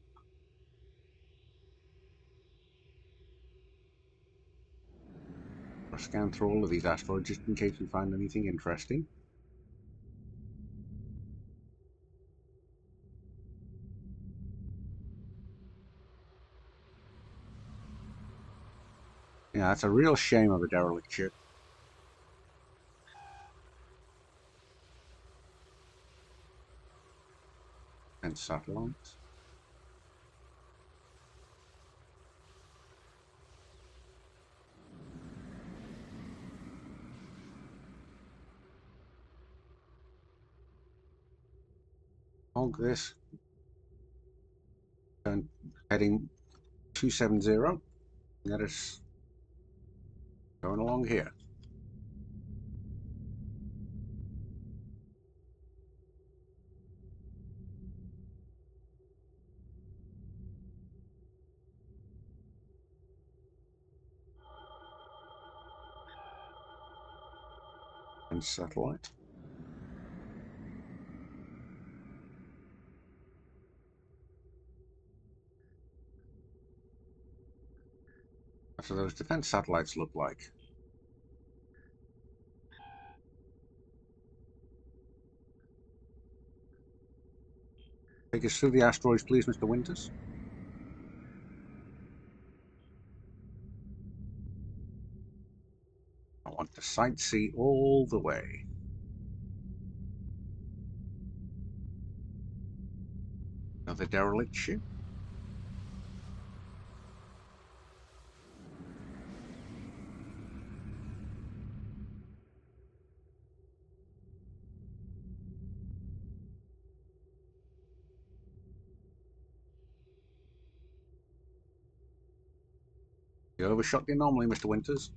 C: I'll scan through all of these asteroids just in case we find anything interesting. Yeah, that's a real shame of a derelict ship. And satellites. Hog this. And heading 270. Get us going along here. And satellite. That's what those defense satellites look like. Take us through the asteroids, please, Mr. Winters. I want to sightsee all the way. Another derelict ship. You overshot the anomaly, Mr. Winters.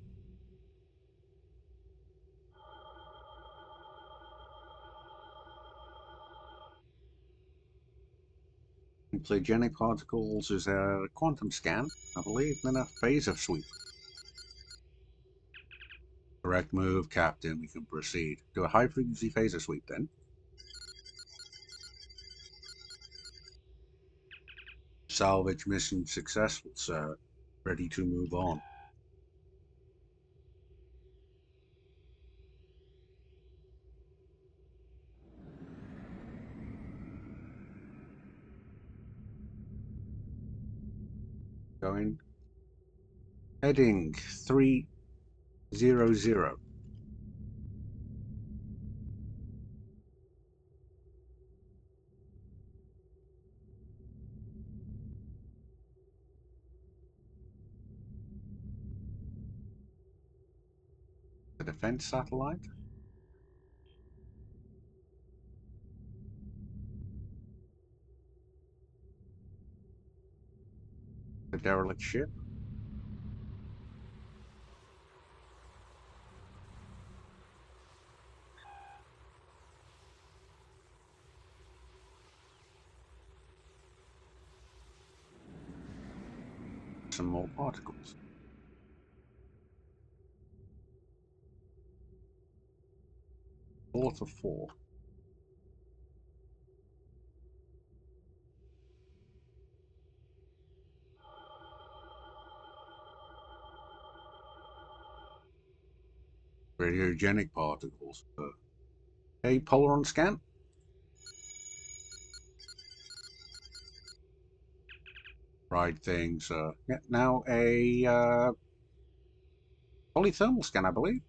C: Pleiogenic particles is a quantum scan, I believe, and then a phaser sweep. Correct move, Captain. We can proceed. Do a high frequency phaser sweep then. Salvage mission successful, sir. Ready to move on. Going. Heading 300. The defense satellite. The derelict ship. Some more particles. Fourth of 4. Radiogenic particles. Okay, polar on scan. Right thing, sir. Yeah, now a polythermal scan, I believe.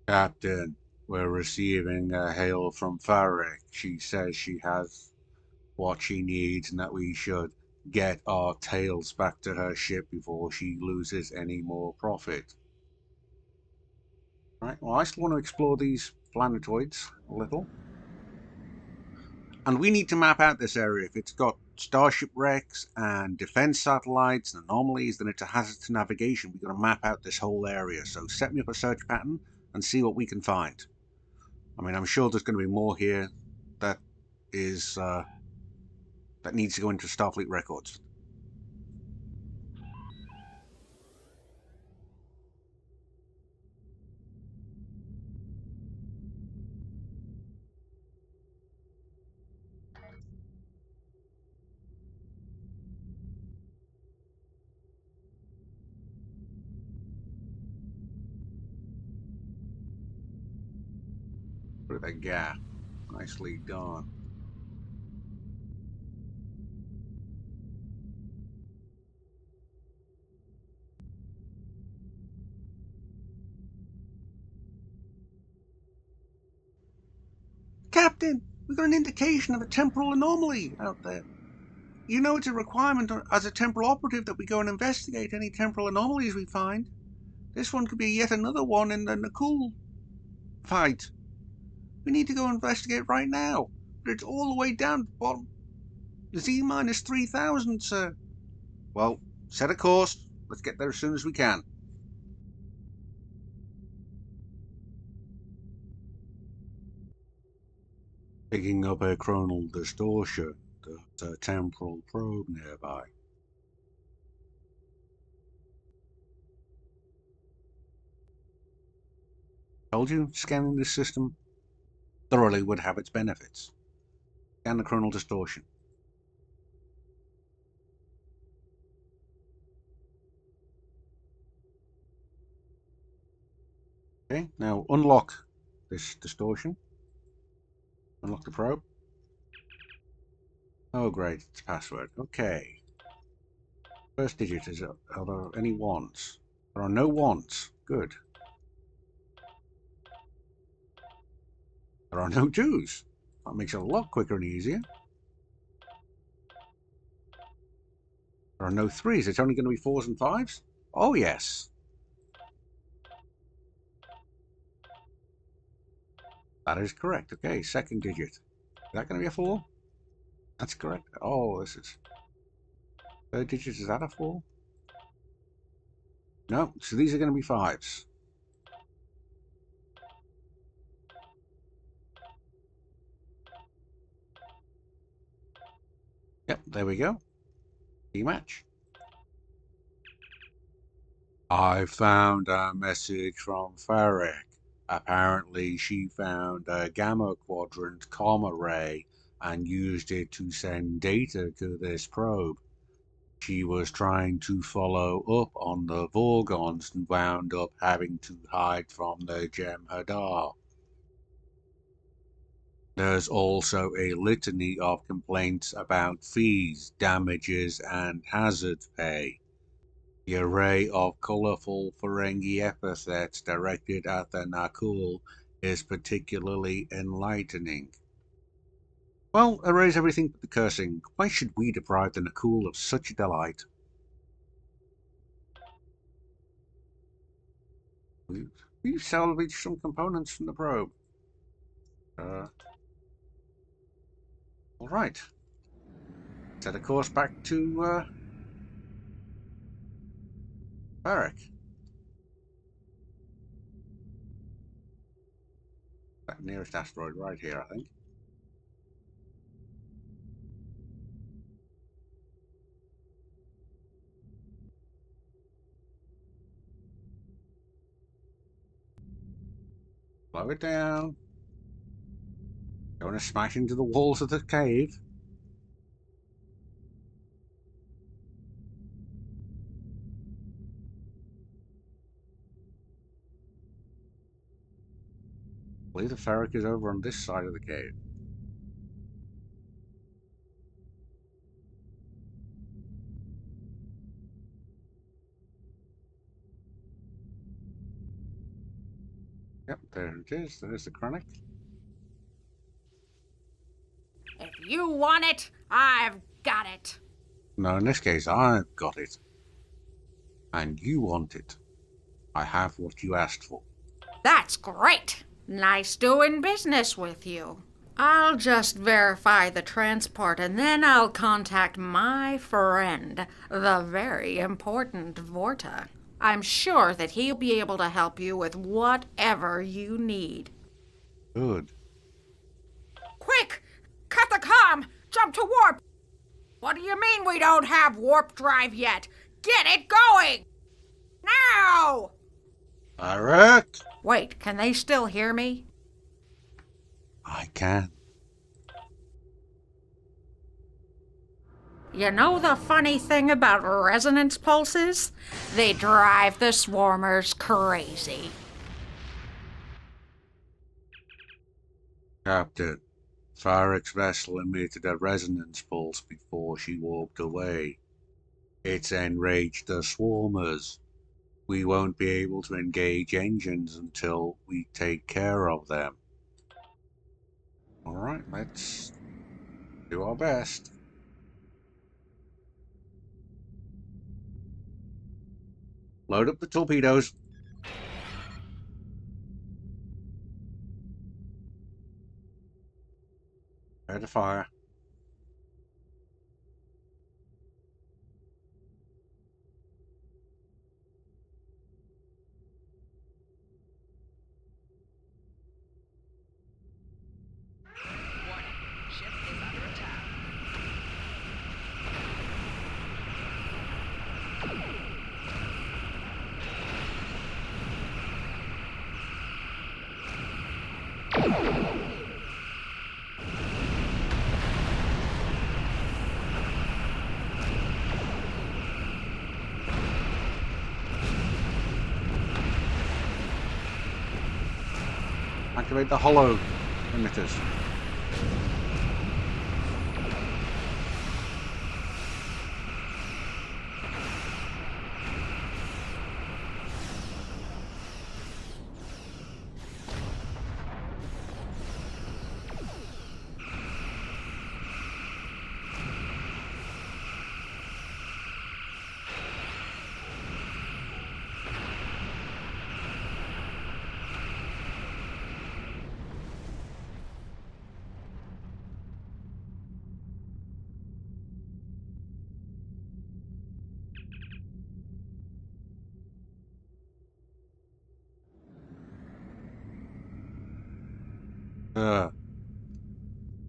C: Captain, we're receiving a hail from Farrick. She says she has what she needs and that we should get our tails back to her ship before she loses any more profit. Right, well, I still want to explore these planetoids a little. And we need to map out this area. If it's got starship wrecks and defense satellites and anomalies, then it's a hazard to navigation. We've got to map out this whole area. So set me up a search pattern and see what we can find. I mean, I'm sure there's going to be more here that is that needs to go into Starfleet records. Look at that gap. Nicely done. Captain, we've got an indication of a temporal anomaly out there. You know it's a requirement as a temporal operative that we go and investigate any temporal anomalies we find. This one could be yet another one in the Nakul fight. We need to go investigate right now. But it's all the way down to the bottom. Z minus 3,000, sir. Well, set a course. Let's get there as soon as we can. Picking up a chronal distortion. There's a temporal probe nearby. Told you, scanning this system thoroughly would have its benefits. Scan the chronal distortion. Okay, now unlock this distortion. Unlock the probe. Oh great, it's password. Okay. First digit is, are there any ones? There are no ones. Good. There are no twos. That makes it a lot quicker and easier. There are no threes. It's only going to be 4s and 5s? Oh yes. That is correct. Okay, second digit. Is that going to be a 4? That's correct. Oh, this is... Third digit, is that a 4? No, so these are going to be 5s. Yep, there we go. Key match. I found a message from Farrick. Apparently, she found a gamma quadrant comma ray and used it to send data to this probe. She was trying to follow up on the Vorgons and wound up having to hide from the Jem'Hadar. There's also a litany of complaints about fees, damages, and hazard pay. The array of colourful Ferengi epithets directed at the Nakul is particularly enlightening. Well, erase everything but the cursing. Why should we deprive the Nakul of such a delight? We've salvaged some components from the probe. Alright. Set a course back to, Barrack. That nearest asteroid right here, I think. Slow it down. Don't want to smash into the walls of the cave. I believe the Ferric is over on this side of the cave. Yep, there it is. There's the chronic.
G: If you want it, I've got it.
C: No, in this case, I've got it. And you want it. I have what you asked for.
G: That's great. Nice doing business with you. I'll just verify the transport and then I'll contact my friend, the very important Vorta. I'm sure that he'll be able to help you with whatever you need.
C: Good.
G: Quick! Cut the comm! Jump to warp! What do you mean we don't have warp drive yet? Get it going! Now!
C: Barrack!
G: Wait, can they still hear me?
C: I can.
G: You know the funny thing about resonance pulses? They drive the swarmers crazy.
C: Captain, Farrick's vessel emitted a resonance pulse before she walked away. It's enraged the swarmers. We won't be able to engage engines until we take care of them. Alright, let's do our best. Load up the torpedoes. Prepare to fire.
E: Warning. Ship is under attack.
C: Activate the hollow emitters.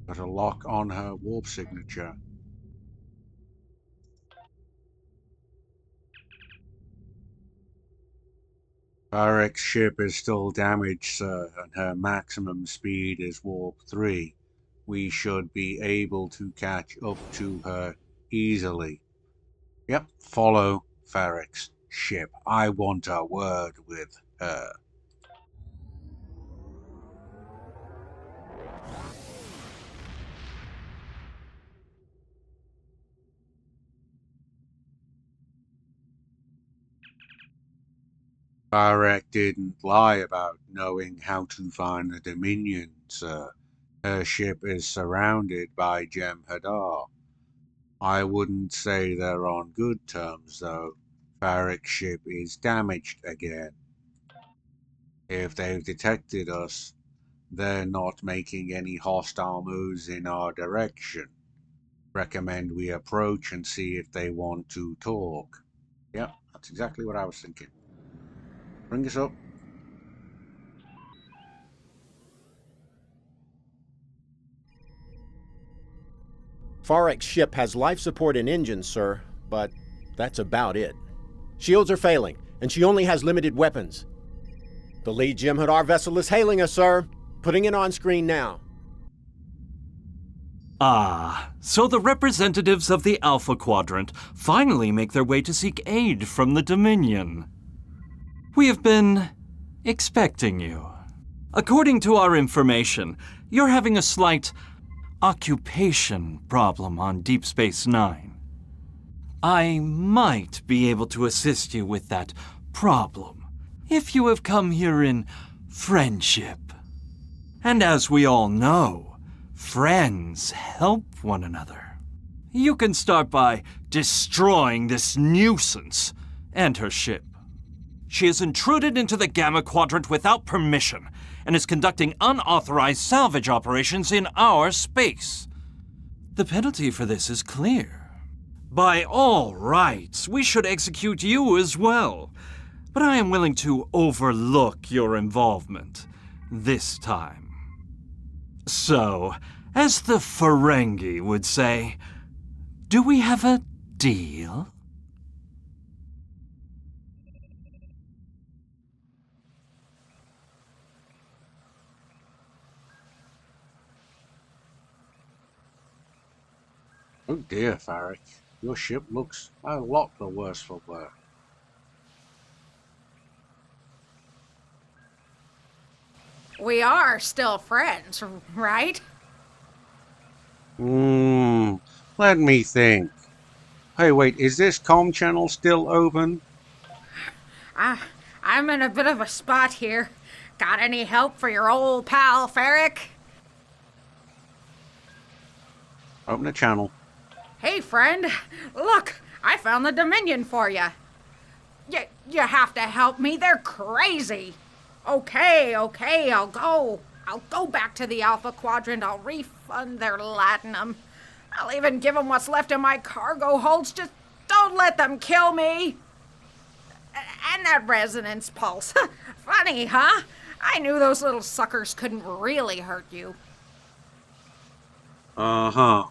C: Got a lock on her warp signature. Farek's ship is still damaged, sir, and her maximum speed is warp 3. We should be able to catch up to her easily. Yep, follow Farek's ship. I want a word with her. Farek didn't lie about knowing how to find the Dominion, sir. Her ship is surrounded by Jem'Hadar. I wouldn't say they're on good terms, though. Farek's ship is damaged again. If they've detected us, they're not making any hostile moves in our direction. Recommend we approach and see if they want to talk. Yep, that's exactly what I was thinking. Bring us up.
F: Farek's ship has life support and engines, sir, but that's about it. Shields are failing, and she only has limited weapons. The lead Jem'Hadar vessel is hailing us, sir. Putting it on screen now.
H: Ah, so the representatives of the Alpha Quadrant finally make their way to seek aid from the Dominion. We have been expecting you. According to our information, you're having a slight occupation problem on Deep Space Nine. I might be able to assist you with that problem if you have come here in friendship. And as we all know, friends help one another. You can start by destroying this nuisance and her ship. She has intruded into the Gamma Quadrant without permission and is conducting unauthorized salvage operations in our space. The penalty for this is clear. By all rights, we should execute you as well, but I am willing to overlook your involvement this time. So, as the Ferengi would say, do we have a deal?
C: Oh dear, Farek. Your ship looks a lot the worse for wear.
G: We are still friends, right?
C: Let me think. Hey, wait, is this comm channel still open?
G: I'm in a bit of a spot here. Got any help for your old pal, Farek?
C: Open the channel.
G: Hey, friend. Look, I found the Dominion for you. You have to help me. They're crazy. Okay, I'll go. I'll go back to the Alpha Quadrant. I'll refund their latinum. I'll even give them what's left in my cargo holds. Just don't let them kill me. And that resonance pulse. Funny, huh? I knew those little suckers couldn't really hurt you.
C: Uh-huh.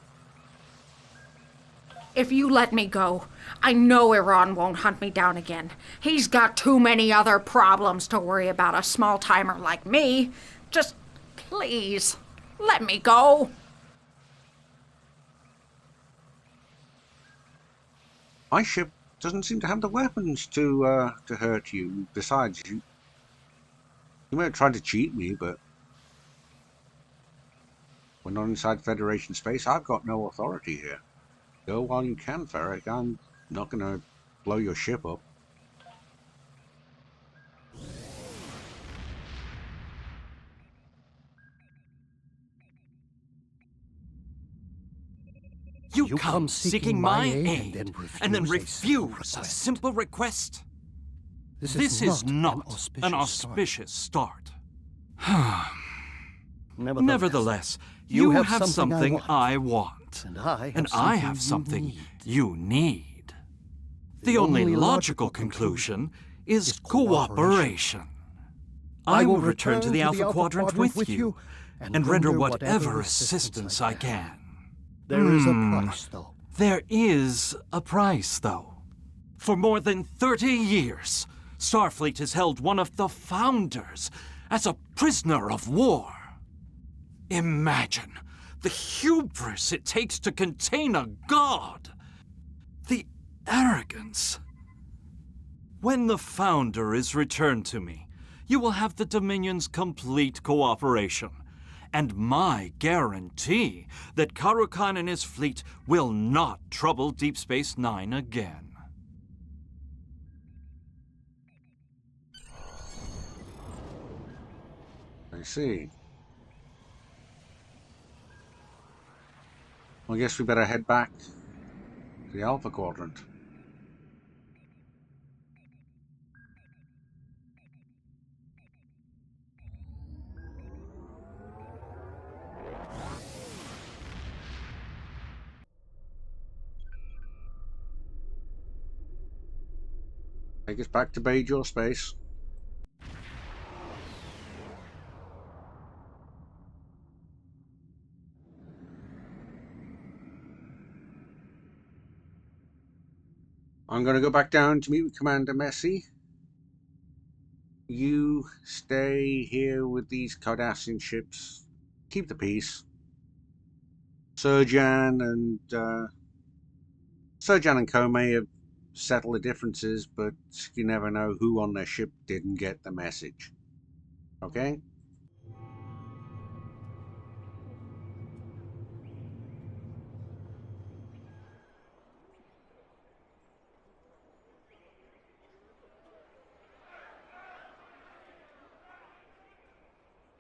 G: If you let me go, I know Iran won't hunt me down again. He's got too many other problems to worry about a small-timer like me. Just, please, let me go.
C: My ship doesn't seem to have the weapons to hurt you. Besides, you may have tried to cheat me, but we're not inside Federation space. I've got no authority here. Go while you can, Farek. I'm not going to blow your ship up.
H: You come seeking my aid and then refuse a simple request? This is not an auspicious start. Nevertheless, you have something I want, and I have something you need. The only logical conclusion is cooperation. I will return to the Alpha Quadrant with you and render whatever assistance I can.
I: There is a price, though.
H: There is a price, though. For more than 30 years, Starfleet has held one of the Founders as a prisoner of war. Imagine the hubris it takes to contain a god. The arrogance. When the Founder is returned to me, you will have the Dominion's complete cooperation, and my guarantee that Karukan and his fleet will not trouble Deep Space Nine again.
C: I see. Well, I guess we better head back to the Alpha Quadrant. Take us back to Bajor space. I'm going to go back down to meet with Commander Messi. You stay here with these Cardassian ships. Keep the peace. Surjan and Co may have settled the differences, but you never know who on their ship didn't get the message. Okay?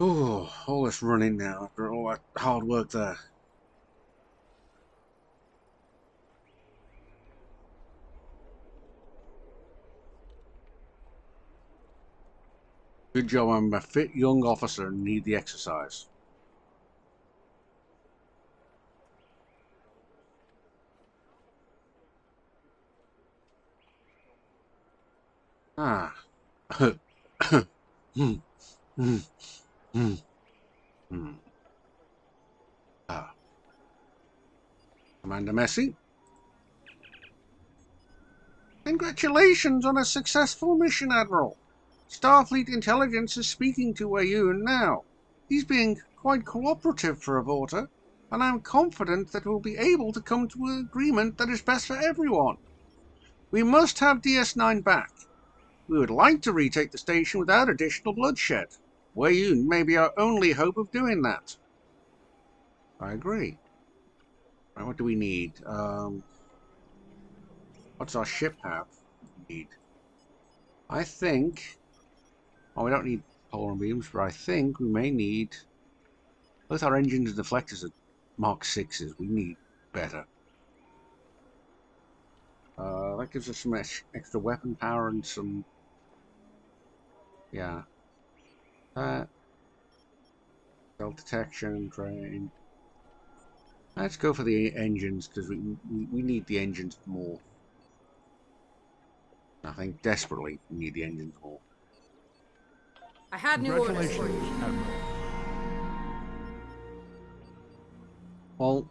C: Oh, all this running now after all that hard work there. Good job, I'm a fit young officer and need the exercise. Ah. Ah. Commander Messi? Congratulations on a successful mission, Admiral. Starfleet intelligence is speaking to Weyoun now. He's being quite cooperative for a Vorta, and I'm confident that we'll be able to come to an agreement that is best for everyone. We must have DS9 back. We would like to retake the station without additional bloodshed. Weyoun may be our only hope of doing that. I agree. Right, what do we need? What's our ship have? Need. I think... Oh, we don't need polar beams, but I think we may need... Both our engines and deflectors are Mark 6s. We need better. That gives us some extra weapon power and some... Yeah. Stealth detection, train. Let's go for the engines, because we need the engines more. I think desperately we need the engines more.
D: I had new orders for you.
I: Admiral.
C: Well,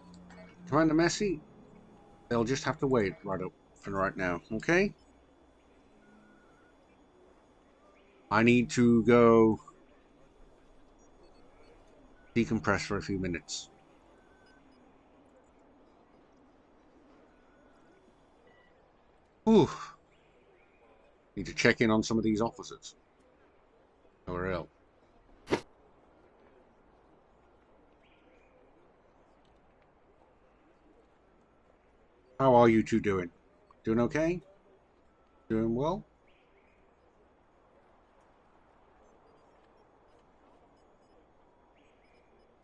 C: Commander Messi, they'll just have to wait right up for right now, okay? I need to go decompress for a few minutes. Ooh. Need to check in on some of these officers. Or else. How are you two doing? Doing okay? Doing well?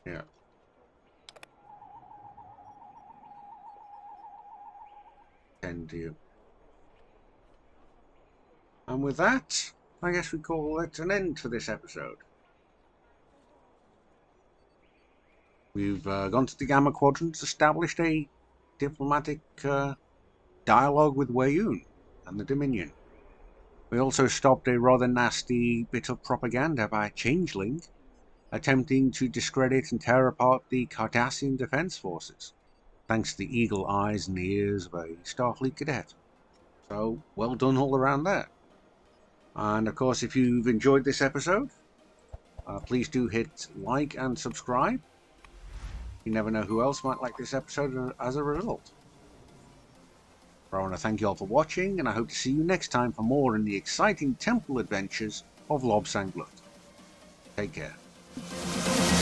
C: Yeah. Tend to you. And with that, I guess we call it an end to this episode. We've gone to the Gamma Quadrant, established a diplomatic dialogue with Weyoun and the Dominion. We also stopped a rather nasty bit of propaganda by Changeling, attempting to discredit and tear apart the Cardassian Defense Forces, thanks to the eagle eyes and the ears of a Starfleet cadet. So, well done all around there. And of course, if you've enjoyed this episode, please do hit like and subscribe. You never know who else might like this episode as a result. I want to thank you all for watching, and I hope to see you next time for more in the exciting temple adventures of Lob Sanglut. Take care.